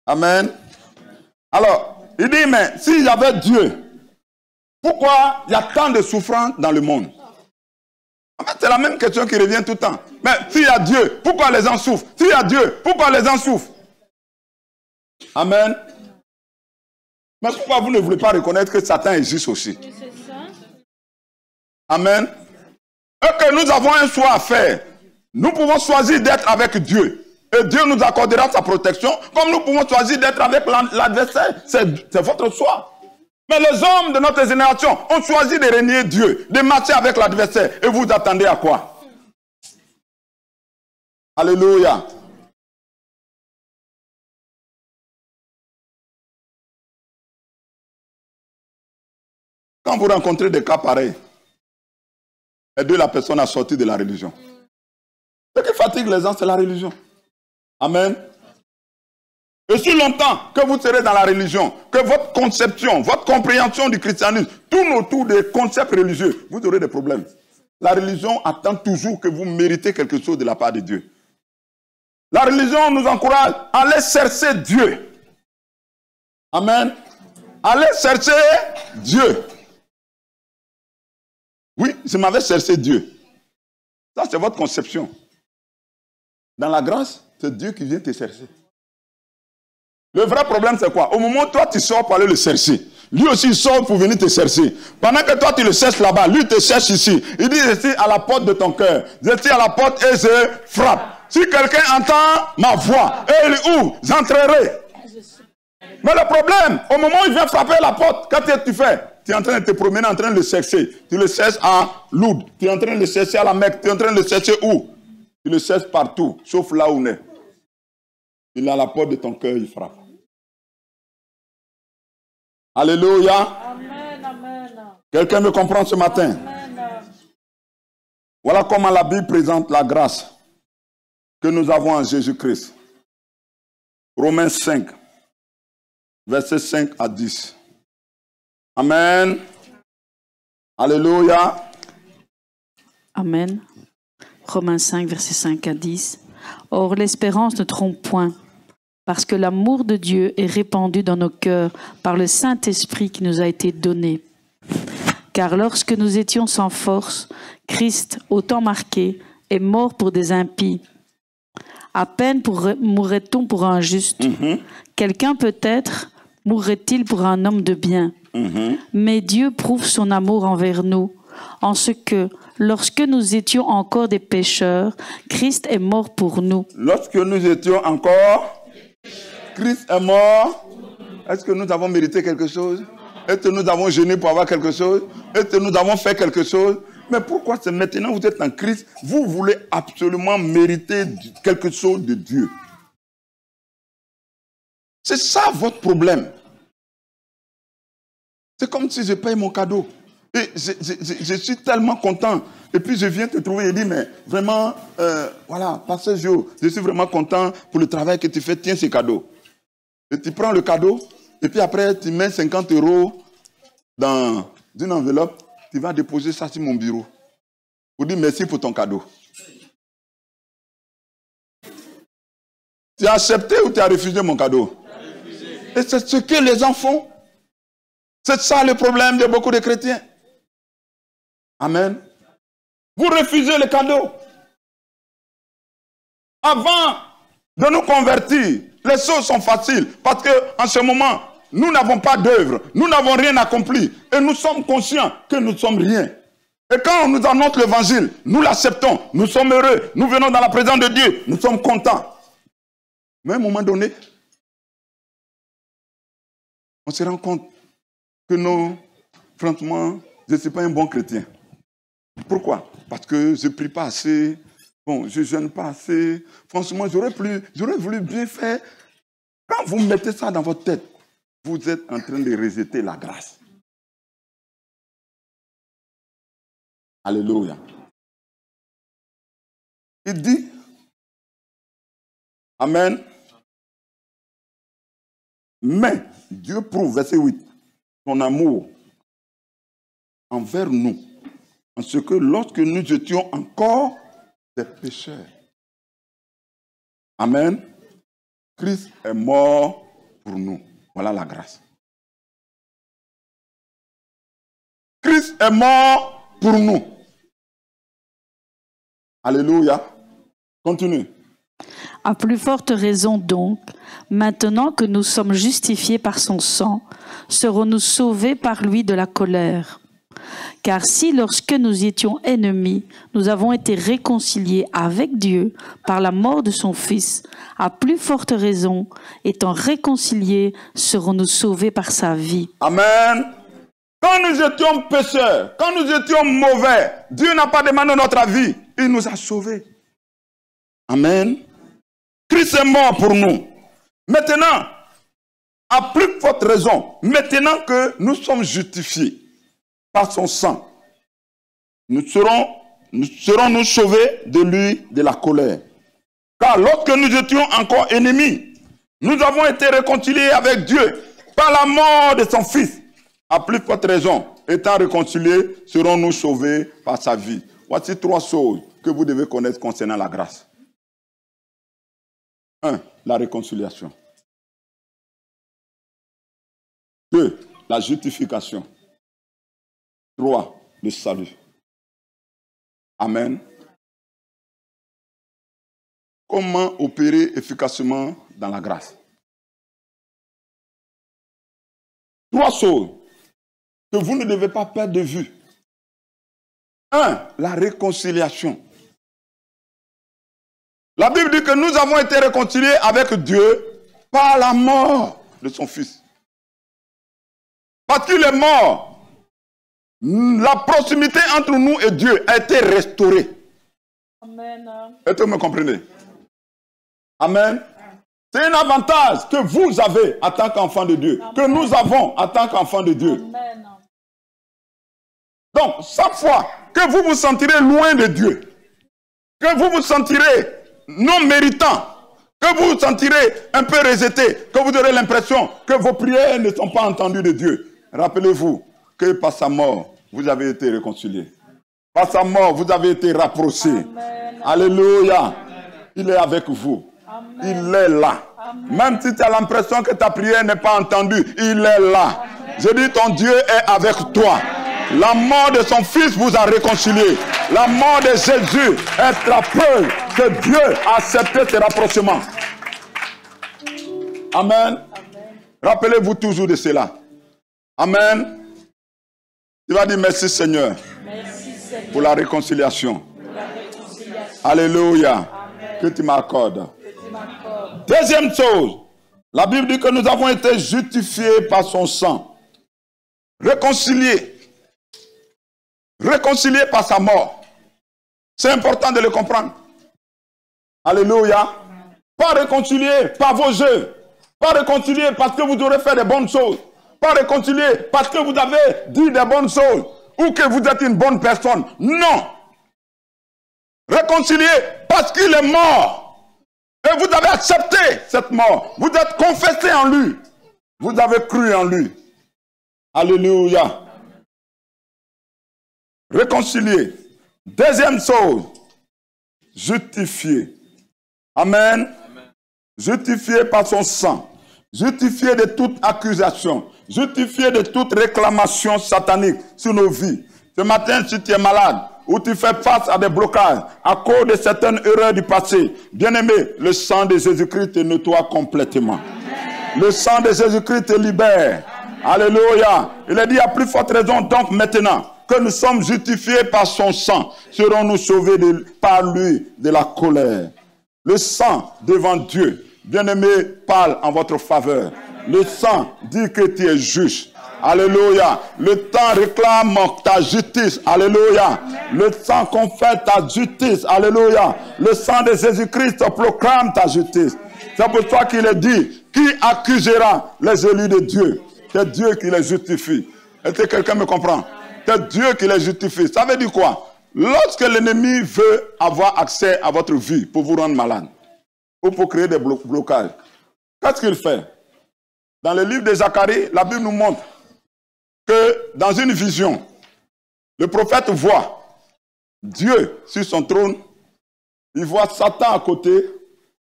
Amen. Alors, il dit, mais s'il y avait Dieu, pourquoi il y a tant de souffrance dans le monde? En fait, c'est la même question qui revient tout le temps. Mais s'il y a Dieu, pourquoi les gens souffrent? S'il y a Dieu, pourquoi les gens souffrent? Amen. Mais pourquoi vous ne voulez pas reconnaître que Satan existe aussi? Amen. Et que nous avons un choix à faire. Nous pouvons choisir d'être avec Dieu. Et Dieu nous accordera sa protection, comme nous pouvons choisir d'être avec l'adversaire. C'est votre choix. Mais les hommes de notre génération ont choisi de renier Dieu, de marcher avec l'adversaire. Et vous attendez à quoi? Alléluia. Quand vous rencontrez des cas pareils, aider la personne à sortir de la religion. Ce qui fatigue les gens, c'est la religion. Amen. Et si longtemps que vous serez dans la religion, que votre conception, votre compréhension du christianisme tourne autour des concepts religieux, vous aurez des problèmes. La religion attend toujours que vous méritez quelque chose de la part de Dieu. La religion nous encourage à aller chercher Dieu. Amen. Allez chercher Dieu. Oui, je m'avais cherché Dieu. Ça, c'est votre conception. Dans la grâce, c'est Dieu qui vient te chercher. Le vrai problème, c'est quoi? Au moment où toi, tu sors pour aller le chercher, lui aussi, il sort pour venir te chercher. Pendant que toi, tu le cherches là-bas, lui te cherche ici. Il dit, je suis à la porte de ton cœur. Je suis à la porte et je frappe. Si quelqu'un entend ma voix et il ouvre, j'entrerai. Mais le problème, au moment où il vient frapper la porte, qu'est-ce que tu fais? Tu es en train de te promener, en train de le chercher. Tu le cherches à Lourdes. Tu es en train de le chercher à la Mecque. Tu es en train de le chercher où? Tu le cherches partout, sauf là où il est. Il est à la porte de ton cœur, il frappe. Alléluia. Amen, amen. Quelqu'un me comprend ce matin? Amen. Voilà comment la Bible présente la grâce que nous avons en Jésus-Christ. Romains 5, versets 5 à 10. Amen. Alléluia. Amen. Romains 5, versets 5 à 10. Or, l'espérance ne trompe point, parce que l'amour de Dieu est répandu dans nos cœurs par le Saint-Esprit qui nous a été donné. Car lorsque nous étions sans force, Christ, au temps marqué, est mort pour des impies. À peine mourrait-on pour un juste. Quelqu'un peut-être mourrait-il pour un homme de bien. Mais Dieu prouve son amour envers nous, en ce que, lorsque nous étions encore des pécheurs, Christ est mort pour nous. Lorsque nous étions encore, Christ est mort. Est-ce que nous avons mérité quelque chose? Est-ce que nous avons jeûné pour avoir quelque chose? Est-ce que nous avons fait quelque chose? Mais pourquoi c'est maintenant que vous êtes en Christ, vous voulez absolument mériter quelque chose de Dieu? C'est ça votre problème. C'est comme si je paye mon cadeau. Et je suis tellement content. Et puis je viens te trouver et dire, mais vraiment, voilà, Pasteur Jo, je suis vraiment content pour le travail que tu fais. Tiens ce cadeau. Et tu prends le cadeau, et puis après, tu mets 50 € dans une enveloppe. Tu vas déposer ça sur mon bureau. Pour dire merci pour ton cadeau. Tu as accepté ou tu as refusé mon cadeau? Et c'est ce que les gens font. C'est ça le problème de beaucoup de chrétiens. Amen. Vous refusez le cadeau. Avant de nous convertir, les choses sont faciles. Parce qu'en ce moment, nous n'avons pas d'œuvre. Nous n'avons rien accompli. Et nous sommes conscients que nous ne sommes rien. Et quand on nous annonce l'évangile, nous l'acceptons. Nous sommes heureux. Nous venons dans la présence de Dieu. Nous sommes contents. Mais à un moment donné, on se rend compte que non, franchement, je ne suis pas un bon chrétien. Pourquoi? Parce que je ne prie pas assez, bon, je ne jeûne pas assez. Franchement, j'aurais voulu bien faire. Quand vous mettez ça dans votre tête, vous êtes en train de rejeter la grâce. Alléluia. Il dit, Amen, mais Dieu prouve, verset 8, son amour envers nous, en ce que lorsque nous étions encore des pécheurs, Amen, Christ est mort pour nous. Voilà la grâce. Christ est mort pour nous. Alléluia. Continue. À plus forte raison donc, maintenant que nous sommes justifiés par son sang, serons-nous sauvés par lui de la colère. Car si lorsque nous étions ennemis, nous avons été réconciliés avec Dieu par la mort de son Fils, à plus forte raison, étant réconciliés, serons-nous sauvés par sa vie. Amen. Quand nous étions pécheurs, quand nous étions mauvais, Dieu n'a pas demandé notre avis, il nous a sauvés. Amen. Christ est mort pour nous. Maintenant, à plus forte raison, maintenant que nous sommes justifiés par son sang, nous serons sauvés de lui, de la colère. Car lorsque nous étions encore ennemis, nous avons été réconciliés avec Dieu par la mort de son Fils. À plus forte raison, étant réconciliés, serons-nous sauvés par sa vie. Voici 3 choses que vous devez connaître concernant la grâce. 1. La réconciliation. 2. La justification. 3. Le salut. Amen. Comment opérer efficacement dans la grâce? 3 choses que vous ne devez pas perdre de vue. 1. La réconciliation. La Bible dit que nous avons été réconciliés avec Dieu par la mort de son Fils. Parce qu'il est mort, la proximité entre nous et Dieu a été restaurée. Amen. Est-ce que vous me comprenez? Amen. C'est un avantage que vous avez en tant qu'enfant de Dieu, que nous avons en tant qu'enfant de Dieu. Amen. Donc, chaque fois que vous vous sentirez loin de Dieu, que vous vous sentirez non méritant, que vous vous sentirez un peu rejeté, que vous aurez l'impression que vos prières ne sont pas entendues de Dieu, rappelez-vous que par sa mort, vous avez été réconciliés. Par sa mort, vous avez été rapprochés. Amen. Alléluia. Il est avec vous. Amen. Il est là. Amen. Même si tu as l'impression que ta prière n'est pas entendue, il est là. Amen. Je dis, ton Dieu est avec toi. La mort de son Fils vous a réconciliés. La mort de Jésus est la preuve que Dieu a accepté ce rapprochement. Amen. Rappelez-vous toujours de cela. Amen. Tu vas dire merci Seigneur, Merci, Seigneur, pour la réconciliation. pour la réconciliation. Alléluia. Amen. Que tu m'accordes. Que tu m'accordes. Deuxième chose, la Bible dit que nous avons été justifiés par son sang. Réconciliés. Réconciliés par sa mort. C'est important de le comprendre. Alléluia. Pas réconciliés par vos œuvres. Pas réconciliés parce que vous aurez fait de bonnes choses. Pas réconciliés parce que vous avez dit des bonnes choses. Ou que vous êtes une bonne personne. Non. Réconciliés parce qu'il est mort. Et vous avez accepté cette mort. Vous êtes confessé en lui. Vous avez cru en lui. Alléluia. Réconcilié. Deuxième chose. Justifié. Amen. Justifié par son sang. Justifié de toute accusation. Justifié de toute réclamation satanique sur nos vies. Ce matin, si tu es malade, ou tu fais face à des blocages à cause de certaines erreurs du passé, bien-aimé, le sang de Jésus-Christ te nettoie complètement. Amen. Le sang de Jésus-Christ te libère. Amen. Alléluia. Il a dit à plus forte raison, donc maintenant, que nous sommes justifiés par son sang, serons-nous sauvés par lui de la colère. Le sang devant Dieu, bien-aimé, parle en votre faveur. Le sang dit que tu es juste. Alléluia. Le temps réclame ta justice. Alléluia. Le sang confère ta justice. Alléluia. Le sang de Jésus-Christ proclame ta justice. C'est pour toi qu'il est dit, qui accusera les élus de Dieu? C'est Dieu qui les justifie. Est-ce que quelqu'un me comprend? C'est Dieu qui les justifie. Ça veut dire quoi? lorsque l'ennemi veut avoir accès à votre vie pour vous rendre malade, ou pour créer des blocages, qu'est-ce qu'il fait? Dans le livre de Zacharie, la Bible nous montre que dans une vision, le prophète voit Dieu sur son trône, il voit Satan à côté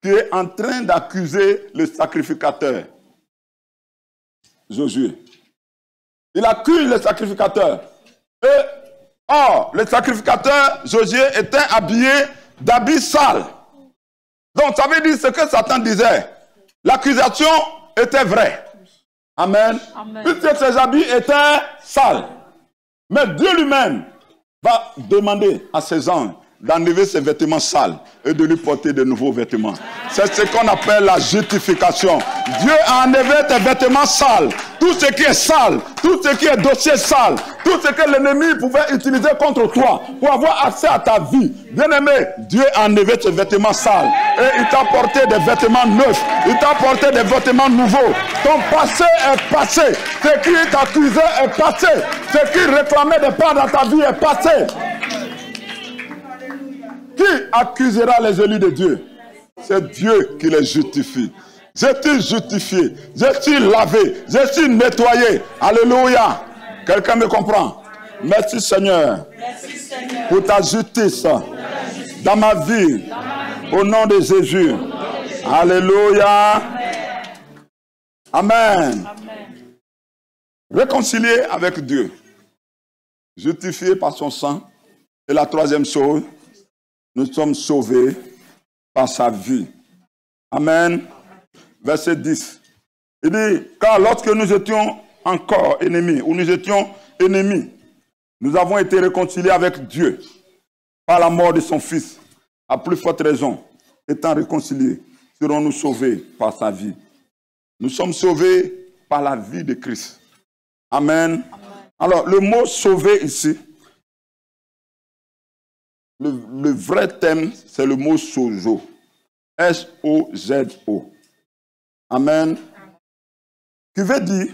qui est en train d'accuser le sacrificateur, Josué. Il accuse le sacrificateur. Et, or, le sacrificateur, Josué, était habillé d'habits sales. Donc, ça veut dire ce que Satan disait. L'accusation était vraie. Amen. Puisque ses habits étaient sales. Mais Dieu lui-même va demander à ses anges d'enlever ses vêtements sales et de lui porter de nouveaux vêtements. C'est ce qu'on appelle la justification. Dieu a enlevé tes vêtements sales. Tout ce qui est sale, tout ce qui est dossier sale, tout ce que l'ennemi pouvait utiliser contre toi pour avoir accès à ta vie. Bien-aimé, Dieu a enlevé tes vêtements sales et il t'a porté des vêtements neufs. Il t'a porté des vêtements nouveaux. Ton passé est passé. Ce qui t'accusait est passé. Ce qui réclamait des parts dans ta vie est passé. Qui accusera les élus de Dieu? C'est Dieu qui les justifie. Je suis justifié, je suis lavé, je suis nettoyé. Alléluia. Quelqu'un me comprend? Merci Seigneur, pour ta justice dans ma vie. Au nom de Jésus. Alléluia. Amen. Réconcilié avec Dieu. Justifié par son sang. Et la troisième chose, nous sommes sauvés par sa vie. Amen. Verset 10. Il dit, car lorsque nous étions encore ennemis, ou nous étions ennemis, nous avons été réconciliés avec Dieu par la mort de son Fils. À plus forte raison, étant réconciliés, serons-nous sauvés par sa vie. Nous sommes sauvés par la vie de Christ. Amen. Alors, le mot sauver ici, le vrai thème, c'est le mot sozo. S-O-Z-O. Amen. Qui veut dire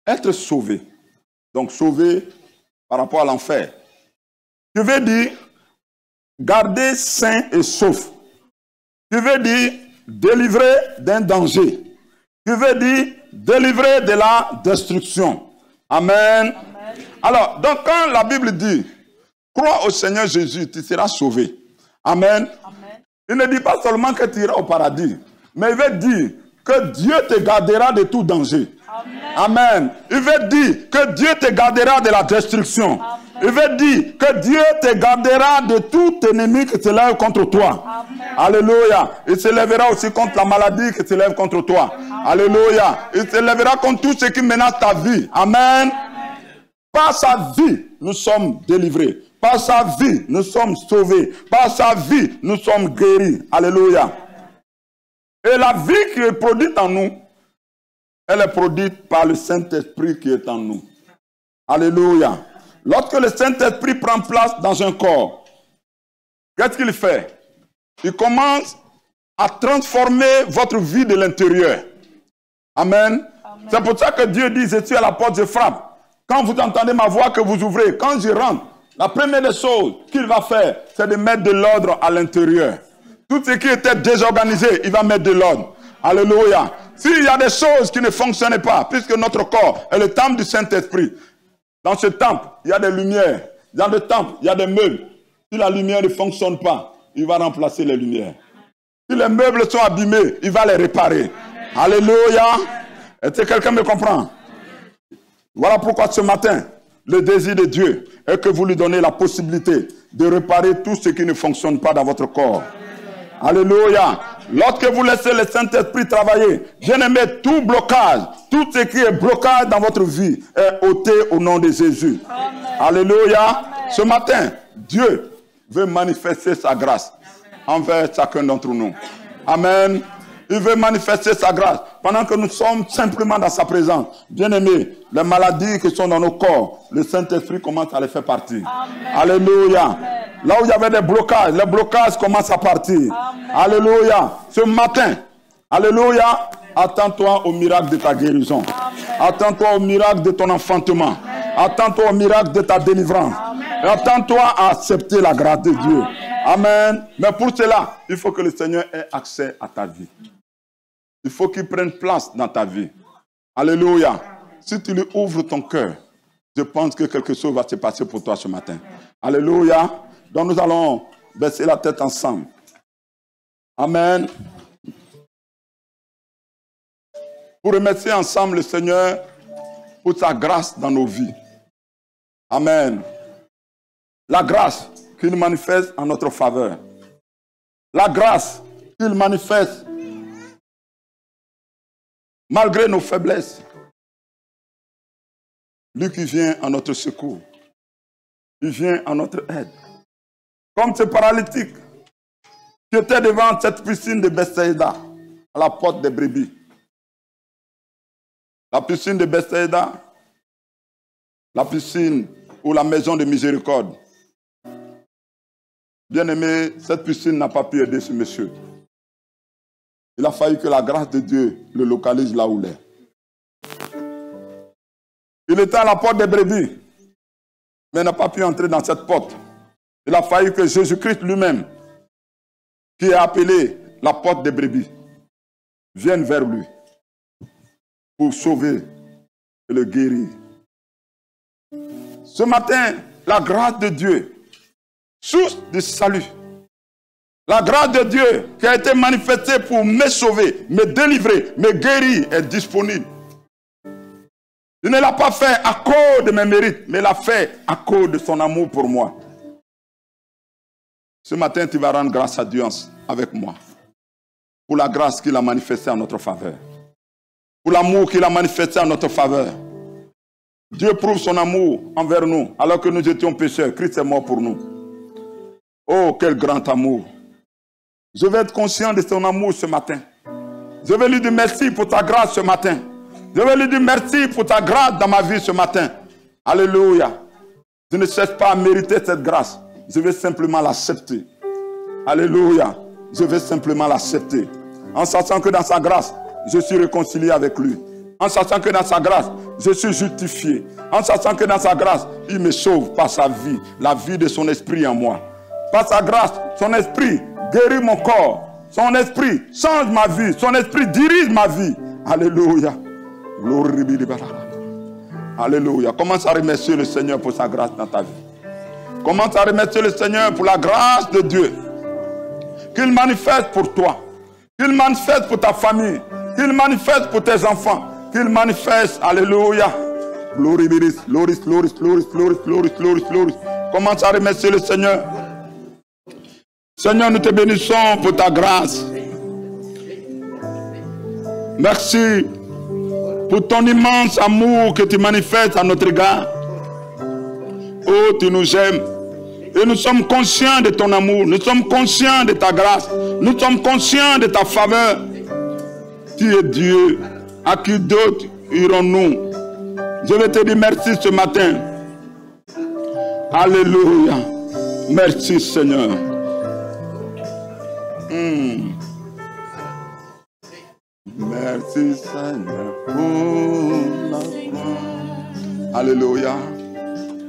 être sauvé. Donc, sauvé par rapport à l'enfer. Qui veut dire garder sain et sauf. Qui veut dire délivrer d'un danger. Qui veut dire délivrer de la destruction. Amen. Alors, donc quand la Bible dit crois au Seigneur Jésus, tu seras sauvé. Amen. Il ne dit pas seulement que tu iras au paradis, mais il veut dire que Dieu te gardera de tout danger. Amen. Il veut dire que Dieu te gardera de la destruction. Amen. Il veut dire que Dieu te gardera de tout ennemi qui se lève contre toi. Amen. Alléluia. Il se lèvera aussi contre la maladie qui se lève contre toi. Amen. Alléluia. Il se lèvera contre tout ce qui menace ta vie. Amen. Amen. Par sa vie, nous sommes délivrés. Par sa vie, nous sommes sauvés. Par sa vie, nous sommes guéris. Alléluia. Et la vie qui est produite en nous, elle est produite par le Saint-Esprit qui est en nous. Alléluia. Lorsque le Saint-Esprit prend place dans un corps, qu'est-ce qu'il fait? Il commence à transformer votre vie de l'intérieur. Amen. C'est pour ça que Dieu dit, je suis à la porte, je frappe. Quand vous entendez ma voix que vous ouvrez, quand je rentre, la première des choses qu'il va faire, c'est de mettre de l'ordre à l'intérieur. Tout ce qui était désorganisé, il va mettre de l'ordre. Alléluia. S'il y a des choses qui ne fonctionnent pas, puisque notre corps est le temple du Saint-Esprit, dans ce temple, il y a des lumières. Dans le temple, il y a des meubles. Si la lumière ne fonctionne pas, il va remplacer les lumières. Si les meubles sont abîmés, il va les réparer. Alléluia. Est-ce que quelqu'un me comprend? Voilà pourquoi ce matin, le désir de Dieu est que vous lui donnez la possibilité de réparer tout ce qui ne fonctionne pas dans votre corps. Alléluia. Lorsque vous laissez le Saint-Esprit travailler, bien-aimé, tout blocage, tout ce qui est blocage dans votre vie est ôté au nom de Jésus. Amen. Alléluia. Amen. Ce matin, Dieu veut manifester sa grâce envers chacun d'entre nous. Amen. Il veut manifester sa grâce pendant que nous sommes simplement dans sa présence. Bien-aimés, les maladies qui sont dans nos corps, le Saint-Esprit commence à les faire partir. Amen. Alléluia. Amen. Là où il y avait des blocages, les blocages commencent à partir. Amen. Alléluia. Ce matin, alléluia, attends-toi au miracle de ta guérison. Attends-toi au miracle de ton enfantement. Attends-toi au miracle de ta délivrance. Amen. Attends-toi à accepter la grâce de Dieu. Amen. Mais pour cela, il faut que le Seigneur ait accès à ta vie. Il faut qu'il prenne place dans ta vie. Alléluia. Si tu lui ouvres ton cœur, je pense que quelque chose va se passer pour toi ce matin. Alléluia. Donc nous allons baisser la tête ensemble. Amen. Pour remercier ensemble le Seigneur pour sa grâce dans nos vies. Amen. La grâce qu'il manifeste en notre faveur. La grâce qu'il manifeste malgré nos faiblesses. Lui qui vient en notre secours. Il vient en notre aide. Comme ce paralytique qui était devant cette piscine de Bethsaïda, à la porte des brebis. La piscine de Bethsaïda, la piscine ou la maison de miséricorde. Bien-aimé, cette piscine n'a pas pu aider ce monsieur. Il a fallu que la grâce de Dieu le localise là où il est. Il était à la porte des brebis, mais n'a pas pu entrer dans cette porte. Il a fallu que Jésus-Christ lui-même, qui est appelé la porte des brebis, vienne vers lui pour sauver et le guérir. Ce matin, la grâce de Dieu, source de salut, la grâce de Dieu qui a été manifestée pour me sauver, me délivrer, me guérir est disponible. Il ne l'a pas fait à cause de mes mérites, mais il l'a fait à cause de son amour pour moi. Ce matin, tu vas rendre grâce à Dieu avec moi. Pour la grâce qu'il a manifestée en notre faveur. Pour l'amour qu'il a manifesté en notre faveur. Dieu prouve son amour envers nous. Alors que nous étions pécheurs, Christ est mort pour nous. Oh, quel grand amour. Je vais être conscient de son amour ce matin. Je vais lui dire merci pour ta grâce ce matin. Je vais lui dire merci pour ta grâce dans ma vie ce matin. Alléluia. Je ne cherche pas à mériter cette grâce. Je vais simplement l'accepter. Alléluia. Je vais simplement l'accepter. En sachant que dans sa grâce, je suis réconcilié avec lui. En sachant que dans sa grâce, je suis justifié. En sachant que dans sa grâce, il me sauve par sa vie. La vie de son esprit en moi. Par sa grâce, son esprit guérit mon corps. Son esprit change ma vie. Son esprit dirige ma vie. Alléluia. Alléluia. Commence à remercier le Seigneur pour sa grâce dans ta vie. Commence à remercier le Seigneur pour la grâce de Dieu. Qu'il manifeste pour toi. Qu'il manifeste pour ta famille. Qu'il manifeste pour tes enfants. Qu'il manifeste. Alléluia. Glory, glory, glory, glory, glory, glory, glory, glory. Commence à remercier le Seigneur. Seigneur, nous te bénissons pour ta grâce. Merci pour ton immense amour que tu manifestes à notre égard. Oh, tu nous aimes. Et nous sommes conscients de ton amour. Nous sommes conscients de ta grâce. Nous sommes conscients de ta faveur. Tu es Dieu. À qui d'autre irons-nous? Je vais te dire merci ce matin. Alléluia. Merci Seigneur. Merci Seigneur pour la foi. Alléluia.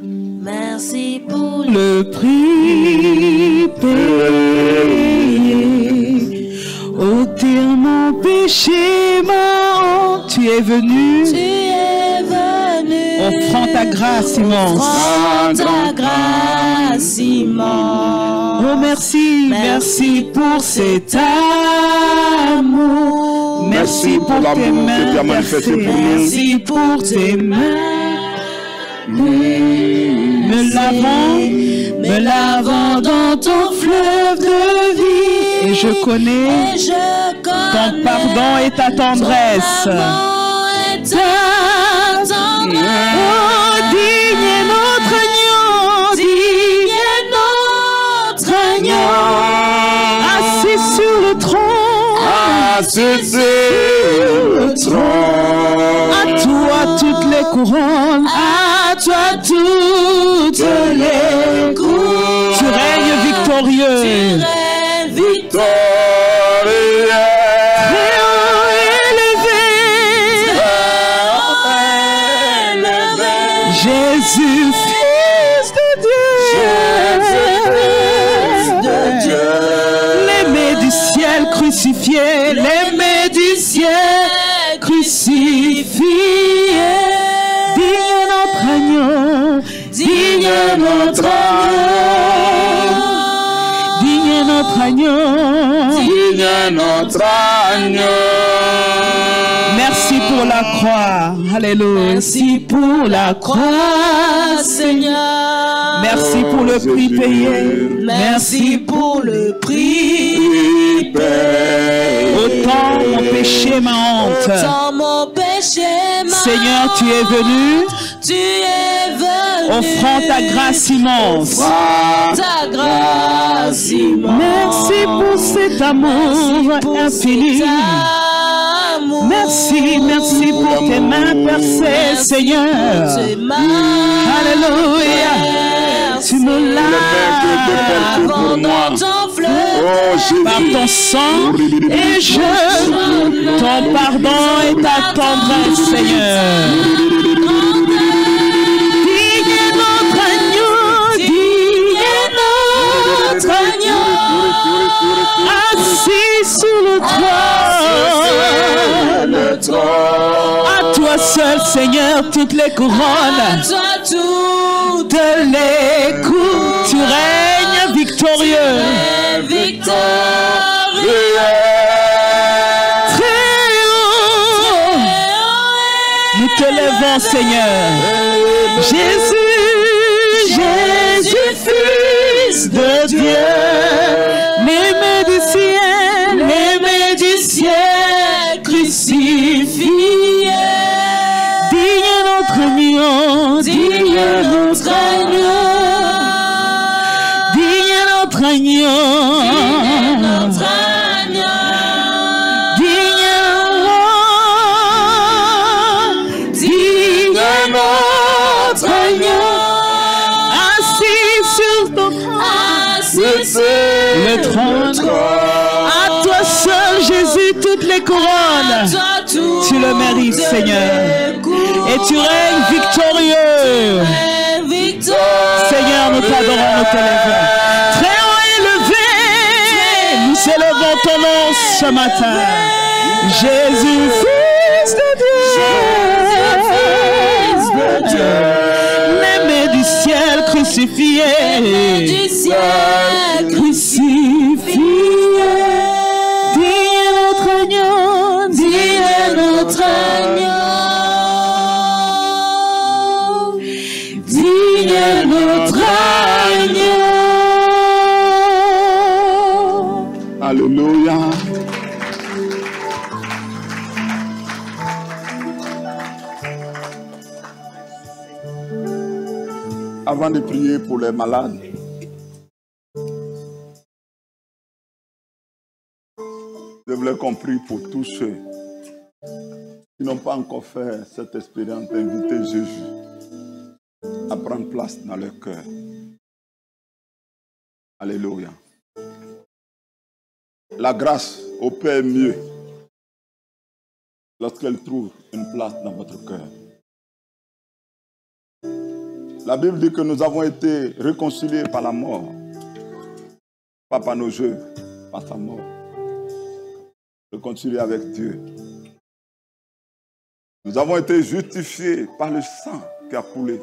Merci pour le prix payé. Ôter mon péché, tu es venu. Tu es venu. Offrant ta grâce immense. Offrant ta grâce immense. Oh merci, merci pour cet amour. Merci pour tes mains. Merci pour tes mains. Me lavant dans ton fleuve de vie. Et je connais ton pardon et ta tendresse. Oh, digne est notre agneau, digne est notre agneau, assis sur le trône, assis sur le trône. À toi toutes les couronnes, à toi toutes les couronnes. Tu règnes victorieux. Tu règnes victorieux. Jésus, Fils de Dieu. crucifié, les médiciens crucifiés. Digne notre agneau, digne notre agneau, digne notre agneau, digne notre agneau. Merci pour la croix, alléluia. Merci pour la croix, Seigneur. Merci pour le prix payé. Merci pour le prix payé. Autant mon péché, ma honte. Autant mon péché, ma Seigneur, tu es venu. Tu es venu. Offrant ta grâce immense. Ta grâce immense. Merci pour cet amour infini. Merci, merci pour tes mains percées, Seigneur. Alléluia. Tu me laves par ton sang et ton pardon et ta tendresse, Seigneur. Digne notre agneau, digne notre agneau, assis sur le trône. À toi seul, Seigneur, toutes les couronnes. À toi toutes les couronnes. Tu règnes victorieux. Victorieux. Très haut. Nous te levons, Seigneur. Jésus, Jésus, Fils de Dieu. Les médiciens crucifiés. Digne notre agneau, digne notre agneau, digne notre agneau, digne notre agneau, digne notre agneau, assis sur ton le trône. À toi seul, Jésus, toutes les couronnes. Tu le mérites, Seigneur. Et tu règnes victorieux. Seigneur, nous t'adorons, nous t'élèvons. Très haut élevé, nous élevons ton nom ce matin. Jésus, Fils de Dieu. L'aimé du ciel crucifié. Crucifié. Digne notre agneau, digne notre agneau. Digne notre agneau. Alléluia. Avant de prier pour les malades, je voulais qu'on prie pour tous ceux qui n'ont pas encore fait cette expérience d'inviter Jésus à prendre place dans leur cœur. Alléluia. La grâce opère mieux lorsqu'elle trouve une place dans votre cœur. La Bible dit que nous avons été réconciliés par la mort, pas par nos jeux, par sa mort. Réconciliés avec Dieu. Nous avons été justifiés par le sang qui a coulé.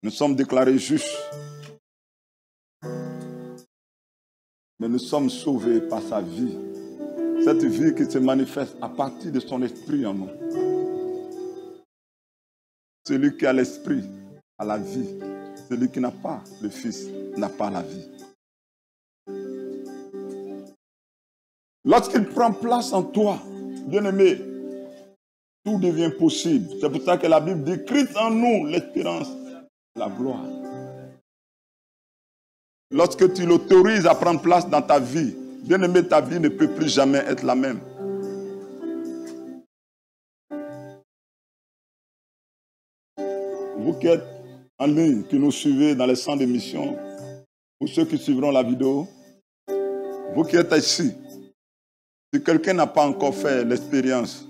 Nous sommes déclarés justes. Mais nous sommes sauvés par sa vie. Cette vie qui se manifeste à partir de son esprit en nous. Celui qui a l'esprit a la vie. Celui qui n'a pas le Fils n'a pas la vie. Lorsqu'il prend place en toi, bien-aimé, tout devient possible. C'est pour ça que la Bible dit, Christ en nous, l'espérance, la gloire. Lorsque tu l'autorises à prendre place dans ta vie, bien-aimé, ta vie ne peut plus jamais être la même. Vous qui êtes en ligne, qui nous suivez dans les centres d'émission, ou ceux qui suivront la vidéo, vous qui êtes ici, si quelqu'un n'a pas encore fait l'expérience,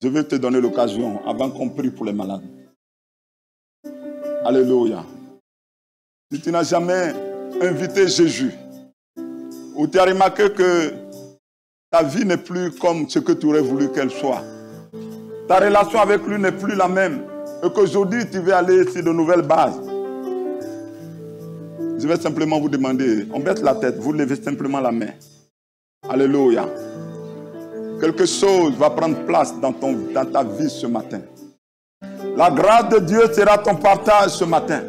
je vais te donner l'occasion avant qu'on prie pour les malades. Alléluia. Si tu n'as jamais invité Jésus où tu as remarqué que ta vie n'est plus comme ce que tu aurais voulu qu'elle soit. Ta relation avec lui n'est plus la même. Et qu'aujourd'hui, tu veux aller sur de nouvelles bases. Je vais simplement vous demander, on baisse la tête, vous levez simplement la main. Alléluia. Quelque chose va prendre place dans ta vie ce matin. La grâce de Dieu sera ton partage ce matin.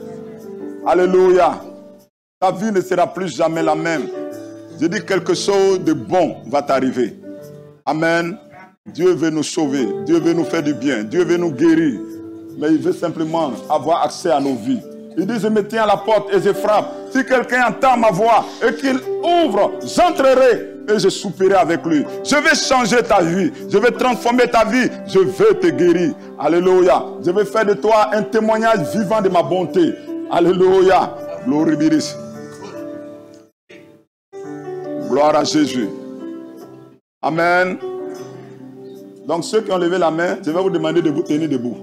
Alléluia. Ta vie ne sera plus jamais la même. Je dis quelque chose de bon va t'arriver. Amen. Dieu veut nous sauver. Dieu veut nous faire du bien. Dieu veut nous guérir. Mais il veut simplement avoir accès à nos vies. Il dit, je me tiens à la porte et je frappe. Si quelqu'un entend ma voix et qu'il ouvre, j'entrerai et je souperai avec lui. Je vais changer ta vie. Je vais transformer ta vie. Je vais te guérir. Alléluia. Je vais faire de toi un témoignage vivant de ma bonté. Alléluia. Gloire à Dieu. Gloire à Jésus. Amen. Donc ceux qui ont levé la main, je vais vous demander de vous tenir debout.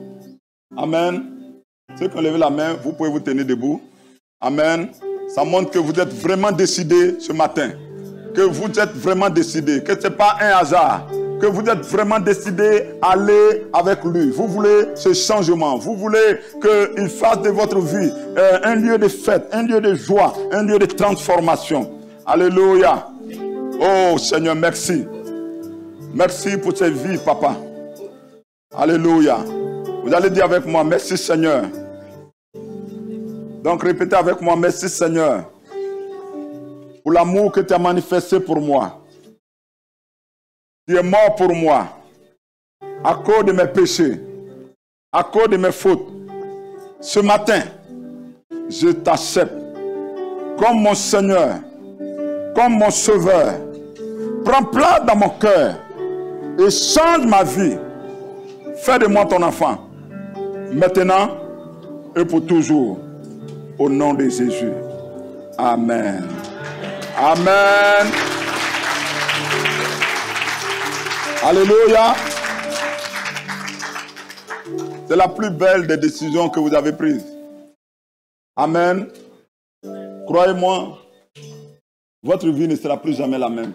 Amen. Ceux qui ont levé la main, vous pouvez vous tenir debout. Amen. Ça montre que vous êtes vraiment décidés ce matin. Que vous êtes vraiment décidés. Que ce n'est pas un hasard. Que vous êtes vraiment décidés à aller avec lui. Vous voulez ce changement. Vous voulez qu'il fasse de votre vie un lieu de fête, un lieu de joie, un lieu de transformation. Alléluia. Oh Seigneur, merci. Merci pour cette vie, papa. Alléluia. Vous allez dire avec moi, merci Seigneur. Donc répétez avec moi, merci Seigneur. Pour l'amour que tu as manifesté pour moi. Tu es mort pour moi. À cause de mes péchés. À cause de mes fautes. Ce matin, je t'accepte comme mon Seigneur. Comme mon sauveur. Prends place dans mon cœur. Et change ma vie. Fais de moi ton enfant. Maintenant et pour toujours. Au nom de Jésus. Amen. Amen. Alléluia. C'est la plus belle des décisions que vous avez prises. Amen. Croyez-moi, votre vie ne sera plus jamais la même.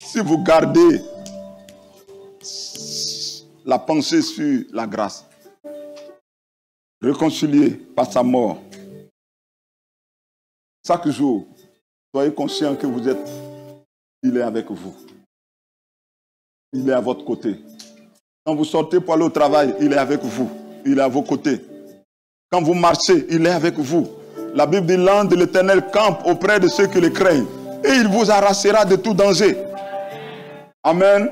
Si vous gardez la pensée sur la grâce, réconcilié par sa mort, chaque jour, soyez conscient que vous êtes, il est avec vous. Il est à votre côté. Quand vous sortez pour aller au travail, il est avec vous. Il est à vos côtés. Quand vous marchez, il est avec vous. La Bible dit, l'ange de l'Éternel campe auprès de ceux qui le craignent. Et il vous arrachera de tout danger. Amen.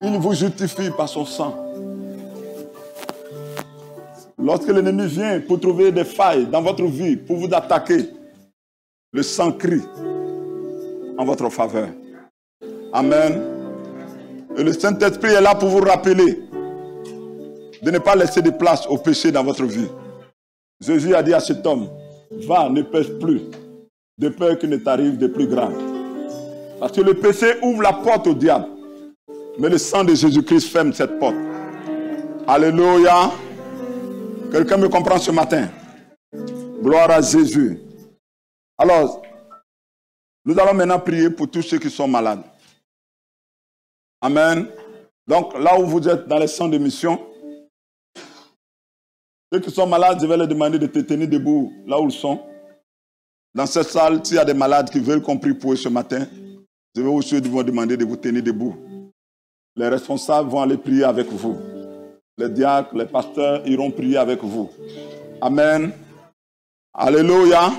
Il vous justifie par son sang. Lorsque l'ennemi vient pour trouver des failles dans votre vie, pour vous attaquer, le sang crie en votre faveur. Amen. Et le Saint-Esprit est là pour vous rappeler de ne pas laisser de place au péché dans votre vie. Jésus a dit à cet homme, va, ne pêche plus, de peur qu'il ne t'arrive de plus grave. Parce que le péché ouvre la porte au diable. Mais le sang de Jésus-Christ ferme cette porte. Alléluia. Quelqu'un me comprend ce matin? Gloire à Jésus. Alors, nous allons maintenant prier pour tous ceux qui sont malades. Amen. Donc, là où vous êtes dans les centres de mission, ceux qui sont malades, je vais leur demander de te tenir debout là où ils sont. Dans cette salle, s'il y a des malades qui veulent qu'on prie pour eux ce matin, je vais aussi vous demander de vous tenir debout. Les responsables vont aller prier avec vous. Les diacres, les pasteurs iront prier avec vous. Amen. Alléluia.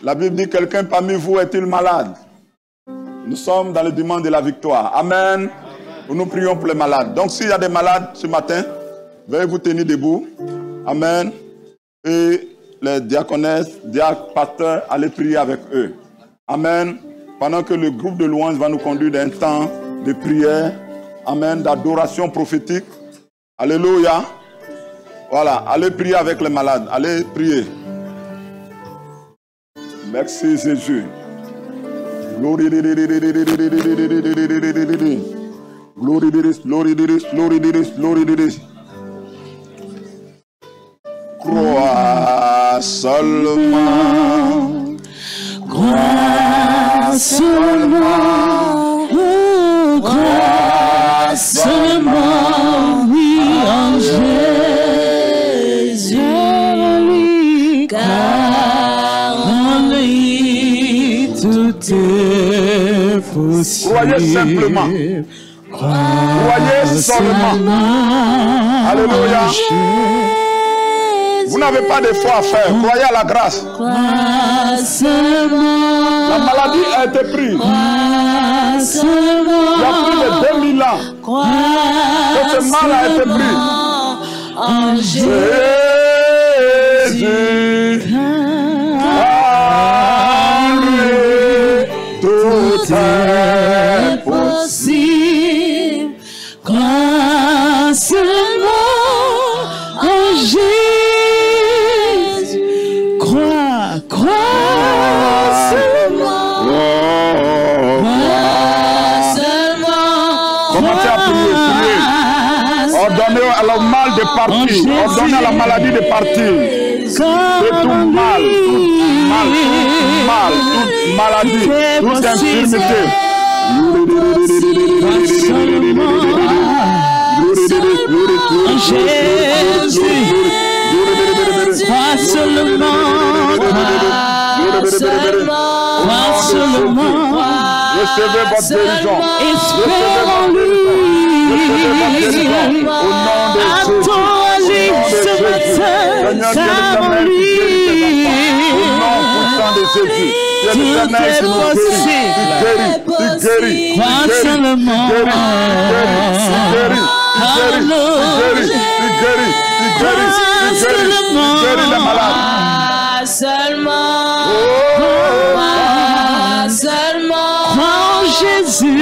La Bible dit, quelqu'un parmi vous est-il malade? Nous sommes dans le dimanche de la victoire. Amen. Nous prions pour les malades. Donc s'il y a des malades ce matin, veuillez vous tenir debout. Amen. Et les diaconesses, diacres, pasteurs, allez prier avec eux. Amen. Pendant que le groupe de louanges va nous conduire dans un temps de prière. Amen. D'adoration prophétique. Alléluia. Voilà. Allez prier avec les malades. Allez prier. Merci Jésus. Glory Crois seulement. Crois seulement. Crois seulement. Oui, en Jésus. Car en lui tout est possible. Croyez simplement. Croyez seulement. Alléluia. Vous n'avez pas de foi à faire. Croyez à la grâce. Crois seulement. La maladie a été prise. Crois Il seulement. y a plus de 2000 ans que ce mal a été pris. En Jésus, en lui, tout est possible. Crois seulement en Jésus. Crois seulement. Crois seulement. Commencez à prier, prier. Ordonnez à la mal de partir. Ordonnez à la maladie de partir. C'est tout mal, toute maladie, toute infirmité. Jésus, crois seulement, crois seulement, recevez votre guérison. espère en lui. Attends-lui ce matin, car en lui, tout est possible. Crois seulement. Crois en Jésus,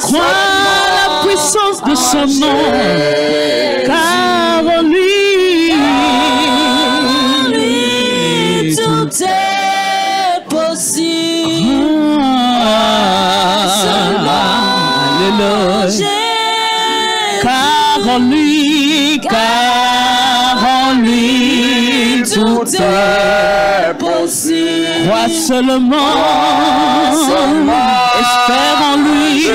crois à la puissance de son nom, car en lui, tout est possible. Alléluia. Car en lui, tout est possible. Crois seulement, espère en lui,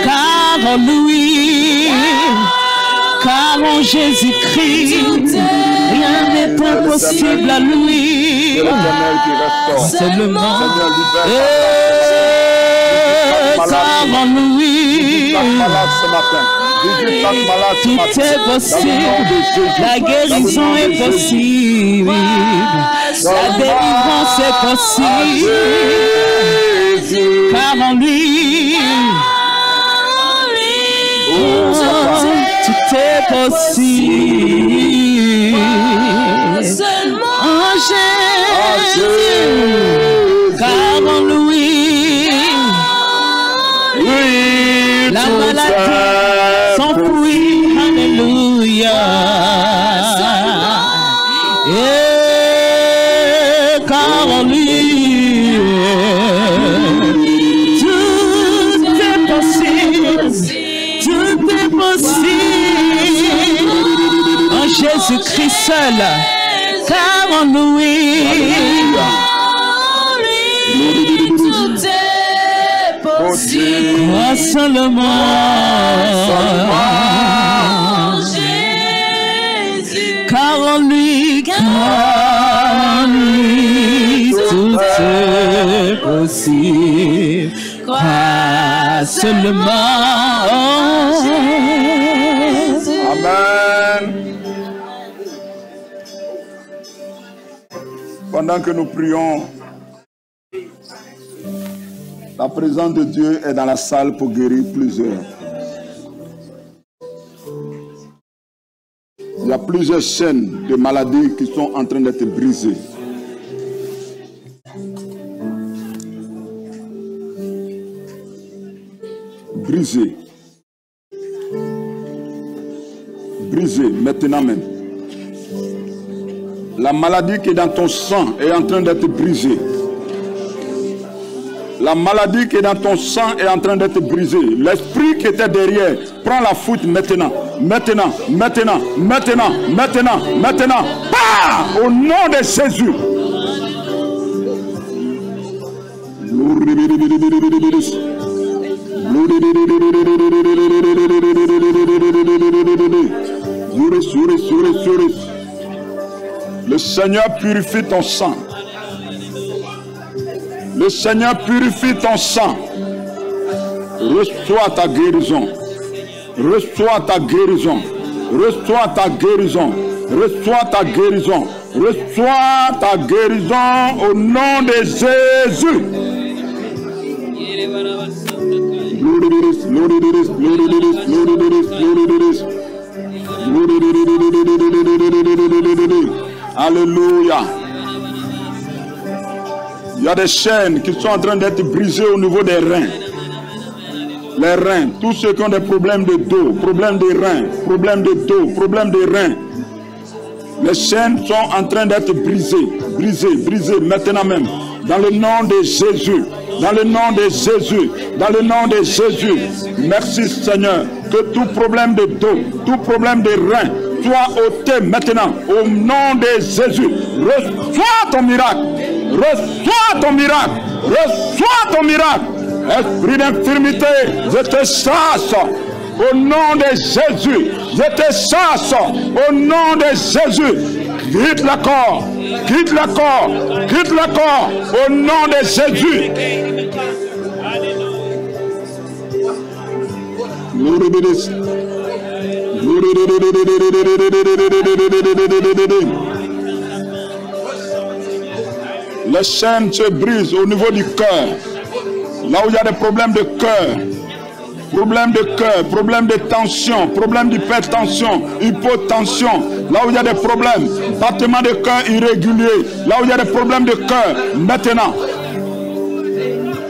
car en lui, car en Jésus-Christ, rien n'est impossible à lui. Seulement, car en lui, tout est possible, la guérison est possible, la délivrance est possible, car en lui, tout est possible, en Jésus, car en lui, la maladie s'enfuit, alléluia. Et car en lui, tout est possible, tout est possible. En Jésus-Christ seul, car en lui, tout est possible. Crois seulement. Car en lui, tout est possible. Crois seulement. Amen. Pendant que nous prions, la présence de Dieu est dans la salle pour guérir plusieurs. Il y a plusieurs chaînes de maladies qui sont en train d'être brisées. Brisées. Brisées, maintenant même. La maladie qui est dans ton sang est en train d'être brisée. La maladie qui est dans ton sang est en train d'être brisée. L'esprit qui était derrière, prends la fuite maintenant. Maintenant, maintenant, maintenant, maintenant, maintenant. Pars au nom de Jésus. Le Seigneur purifie ton sang. Le Seigneur purifie ton sang. Reçois ta guérison. Reçois ta guérison. Reçois ta guérison. Reçois ta guérison. Reçois ta guérison au nom de Jésus. Alléluia. Il y a des chaînes qui sont en train d'être brisées au niveau des reins. Les reins, tous ceux qui ont des problèmes de dos, problèmes de reins, problèmes de dos, problèmes de reins. Les chaînes sont en train d'être brisées, brisées, brisées maintenant même. Dans le nom de Jésus, dans le nom de Jésus, dans le nom de Jésus. Merci Seigneur, que tout problème de dos, tout problème de reins soit ôté maintenant au nom de Jésus. Reçois ton miracle, reçois ton miracle, reçois ton miracle. Esprit d'infirmité, je te chasse au nom de Jésus. Je te chasse au nom de Jésus. Quitte le corps, quitte le corps, quitte le corps au nom de Jésus. Les chaînes se brisent au niveau du cœur. Là où il y a des problèmes de cœur, problèmes de cœur, problèmes de tension, problèmes d'hypertension, hypotension, là où il y a des problèmes, battement de cœur irrégulier, là où il y a des problèmes de cœur, maintenant,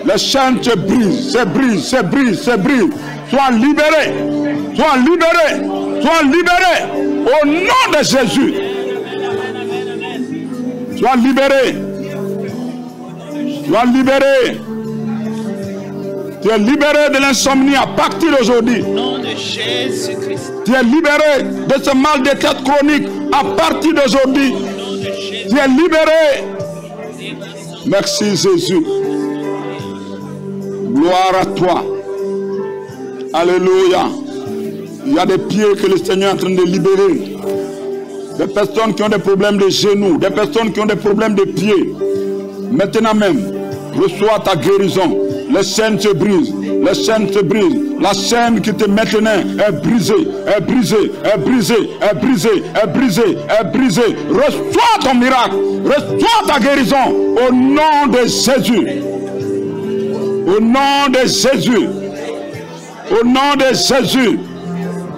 les chaînes se brisent, se brisent, se brisent, se brisent. Sois libéré, sois libéré, sois libéré au nom de Jésus. Sois libéré, sois libéré. Tu es libéré de l'insomnie à partir d'aujourd'hui. Au nom de Jésus-Christ. Tu es libéré de ce mal de tête chronique à partir d'aujourd'hui. Tu es libéré. Merci Jésus. Gloire à toi. Alléluia. Il y a des pieds que le Seigneur est en train de libérer. Des personnes qui ont des problèmes de genoux, des personnes qui ont des problèmes de pieds. Maintenant même, reçois ta guérison. Les chaînes se brisent, les chaînes se brisent. La chaîne qui te maintenait est brisée, est brisée, est brisée, est brisée, est brisée, est brisée. Reçois ton miracle, reçois ta guérison au nom de Jésus. Au nom de Jésus. Au nom de Jésus.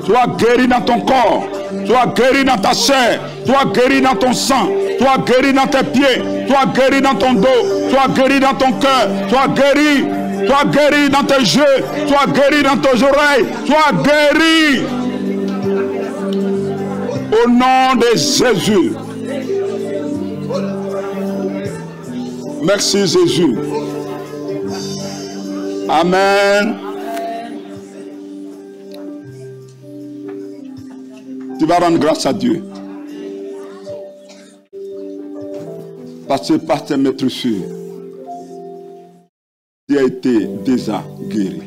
Sois guéri dans ton corps, sois guéri dans ta chair, sois guéri dans ton sang, sois guéri dans tes pieds, sois guéri dans ton dos, sois guéri dans ton cœur, sois guéri. Sois guéri dans tes yeux, sois guéri dans tes oreilles, sois guéri. Au nom de Jésus. Merci Jésus. Amen. Tu vas rendre grâce à Dieu. Parce que par tes maîtresses, tu as été déjà guéri.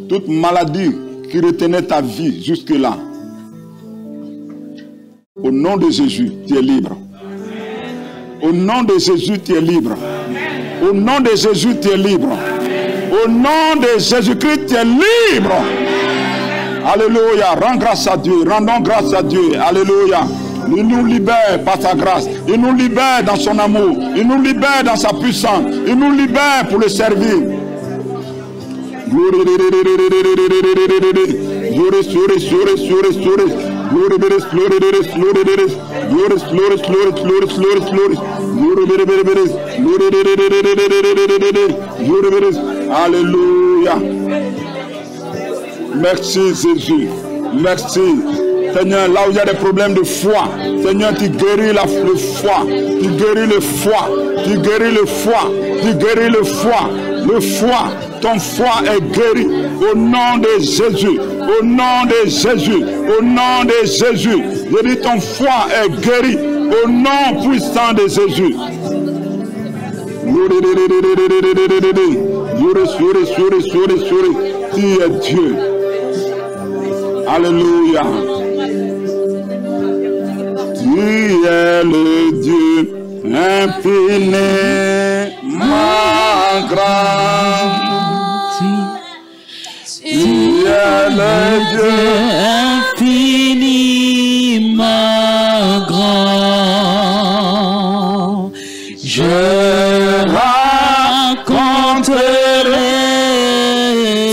Toute maladie qui retenait ta vie jusque-là, au nom de Jésus, tu es libre. Au nom de Jésus, tu es libre. Au nom de Jésus, tu es libre. Au nom de Jésus-Christ, tu es libre. Alléluia. Rends grâce à Dieu. Rendons grâce à Dieu. Alléluia. Il nous libère par sa grâce. Il nous libère dans son amour. Il nous libère dans sa puissance. Il nous libère pour le servir. Alléluia. Merci Jésus. Merci. Seigneur, là où il y a des problèmes de foi, Seigneur, tu guéris le foie, tu guéris le foie, tu guéris le foie, tu guéris le foie, le foie, ton foie est guéri au nom de Jésus, au nom de Jésus, au nom de Jésus. Je dis ton foie est guéri au nom puissant de Jésus. Tu es Dieu. Alléluia. Tu es le Dieu infiniment grand. Tu es le Dieu infiniment grand. Je raconterai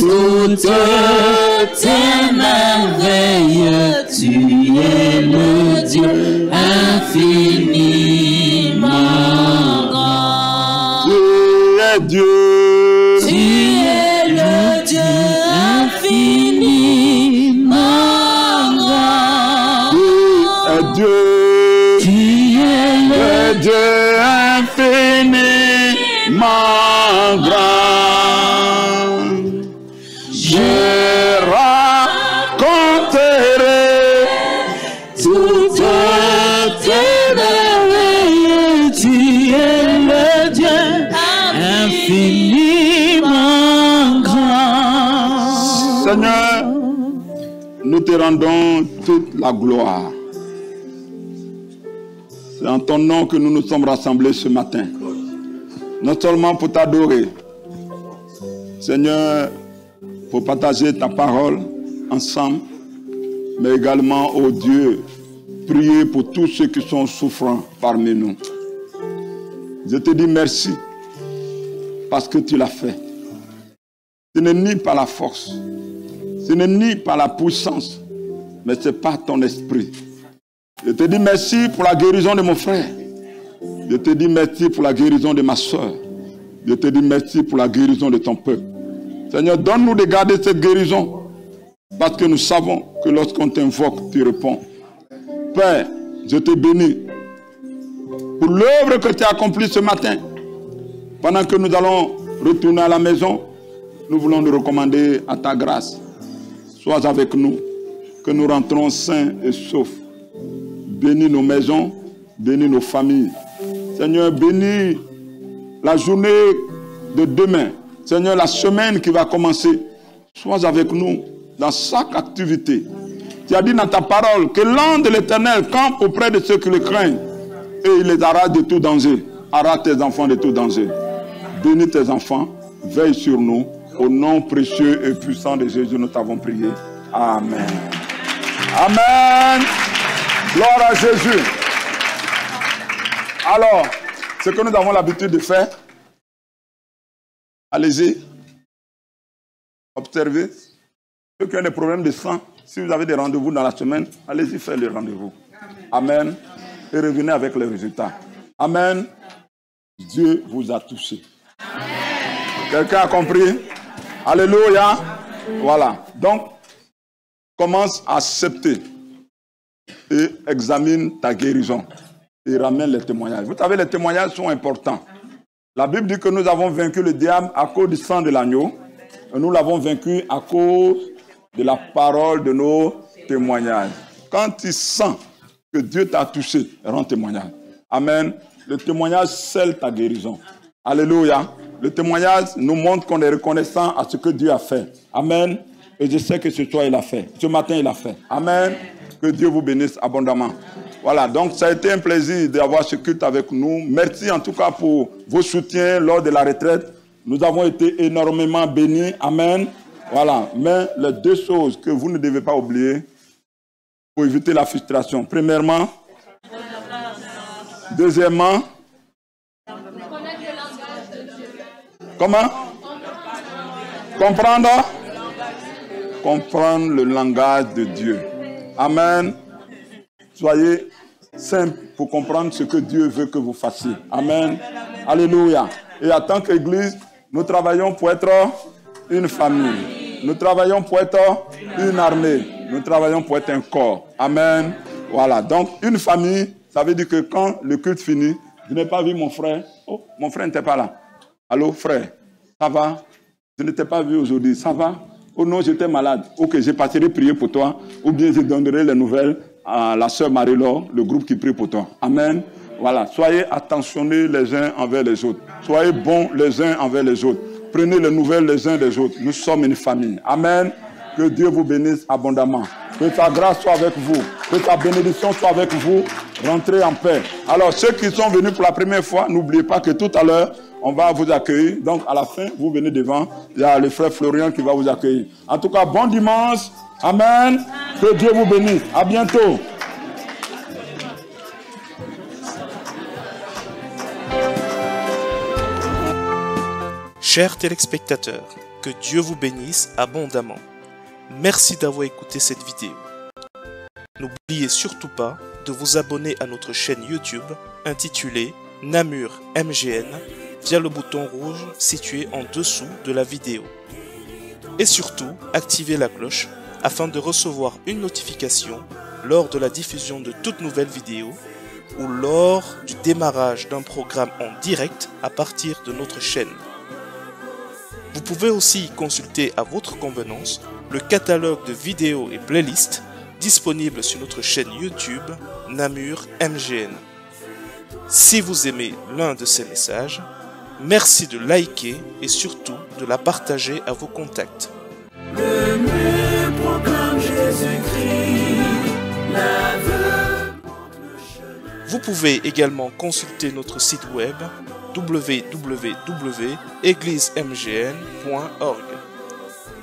toutes tes merveilles. Tu es le Dieu infiniment grand. Tu es Dieu. Tu es le Dieu infiniment grand. Tu es Dieu. Tu es Le Dieu infiniment grand. Je raconterai toutes tes merveilles. Tu es le Dieu infiniment grand. Seigneur, nous te rendons toute la gloire. C'est en ton nom que nous nous sommes rassemblés ce matin. Non seulement pour t'adorer, Seigneur, pour partager ta parole ensemble, mais également, ô Dieu, prier pour tous ceux qui sont souffrants parmi nous. Je te dis merci parce que tu l'as fait. Ce n'est ni par la force, ce n'est ni par la puissance, mais c'est par ton esprit. Je te dis merci pour la guérison de mon frère. Je te dis merci pour la guérison de ma soeur. Je te dis merci pour la guérison de ton peuple. Seigneur, donne-nous de garder cette guérison, parce que nous savons que lorsqu'on t'invoque, tu réponds. Père, je te bénis pour l'œuvre que tu as accomplie ce matin. Pendant que nous allons retourner à la maison, nous voulons nous recommander à ta grâce. Sois avec nous, que nous rentrons sains et saufs. Bénis nos maisons, bénis nos familles. Seigneur, bénis la journée de demain. Seigneur, la semaine qui va commencer. Sois avec nous dans chaque activité. Tu as dit dans ta parole que l'ange de l'Éternel campe auprès de ceux qui le craignent et il les arrache de tout danger. Arrache tes enfants de tout danger. Bénis tes enfants, veille sur nous. Au nom précieux et puissant de Jésus, nous t'avons prié. Amen. Amen. Gloire à Jésus. Alors, ce que nous avons l'habitude de faire, allez-y, observez. Ceux qui ont des problèmes de sang, si vous avez des rendez-vous dans la semaine, allez-y faire les rendez-vous. Amen. Et revenez avec les résultats. Amen. Dieu vous a touché. Quelqu'un a compris? Alléluia. Voilà. Donc, commence à accepter et examine ta guérison. Et ramène les témoignages. Vous savez, les témoignages sont importants. La Bible dit que nous avons vaincu le diable à cause du sang de l'agneau. Et nous l'avons vaincu à cause de la parole de nos témoignages. Quand tu sens que Dieu t'a touché, rends témoignage. Amen. Le témoignage scelle ta guérison. Alléluia. Le témoignage nous montre qu'on est reconnaissant à ce que Dieu a fait. Amen. Et je sais que ce soir, il a fait. Ce matin, il a fait. Amen. Que Dieu vous bénisse abondamment. Voilà, donc ça a été un plaisir d'avoir ce culte avec nous. Merci en tout cas pour vos soutiens lors de la retraite. Nous avons été énormément bénis. Amen. Voilà, mais les deux choses que vous ne devez pas oublier pour éviter la frustration. Premièrement, deuxièmement, comment? Comprendre le langage de Dieu. Amen. Soyez simple pour comprendre ce que Dieu veut que vous fassiez. Amen. Alléluia. Et en tant qu'Église, nous travaillons pour être une famille. Nous travaillons pour être une armée. Nous travaillons pour être un corps. Amen. Voilà. Donc, une famille, ça veut dire que quand le culte finit, je n'ai pas vu mon frère. Oh, mon frère n'était pas là. Allô, frère, ça va? Je ne t'ai pas vu aujourd'hui. Ça va? Oh non, j'étais malade. Ok, je passerai prier pour toi. Ou bien je donnerai les nouvelles à la sœur Marie-Laure, le groupe qui prie pour toi. Amen. Voilà. Soyez attentionnés les uns envers les autres. Soyez bons les uns envers les autres. Prenez les nouvelles les uns des autres. Nous sommes une famille. Amen. Que Dieu vous bénisse abondamment. Que sa grâce soit avec vous. Que sa bénédiction soit avec vous. Rentrez en paix. Alors, ceux qui sont venus pour la première fois, n'oubliez pas que tout à l'heure, on va vous accueillir. Donc, à la fin, vous venez devant. Il y a le frère Florian qui va vous accueillir. En tout cas, bon dimanche. Amen. Que Dieu vous bénisse. À bientôt. Chers téléspectateurs, que Dieu vous bénisse abondamment. Merci d'avoir écouté cette vidéo. N'oubliez surtout pas de vous abonner à notre chaîne YouTube intitulée Namur MGN via le bouton rouge situé en dessous de la vidéo. Et surtout, activez la cloche afin de recevoir une notification lors de la diffusion de toute nouvelle vidéo ou lors du démarrage d'un programme en direct à partir de notre chaîne. Vous pouvez aussi consulter à votre convenance le catalogue de vidéos et playlists disponibles sur notre chaîne YouTube Namur MGN. Si vous aimez l'un de ces messages, merci de liker et surtout de la partager à vos contacts. Le mieux proclame Jésus-Christ, Vous pouvez également consulter notre site web www.eglismgn.org.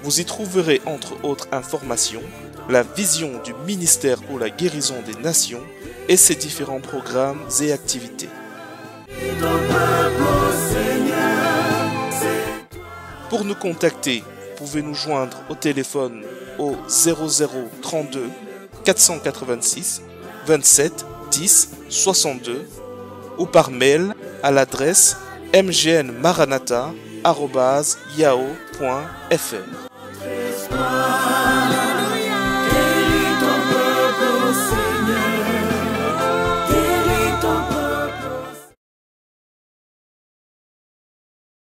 Vous y trouverez entre autres informations la vision du ministère pour la guérison des nations et ses différents programmes et activités. Pour nous contacter, vous pouvez nous joindre au téléphone au 0032 486 27 10 62 ou par mail à l'adresse mgnmaranatha@yahoo.fr.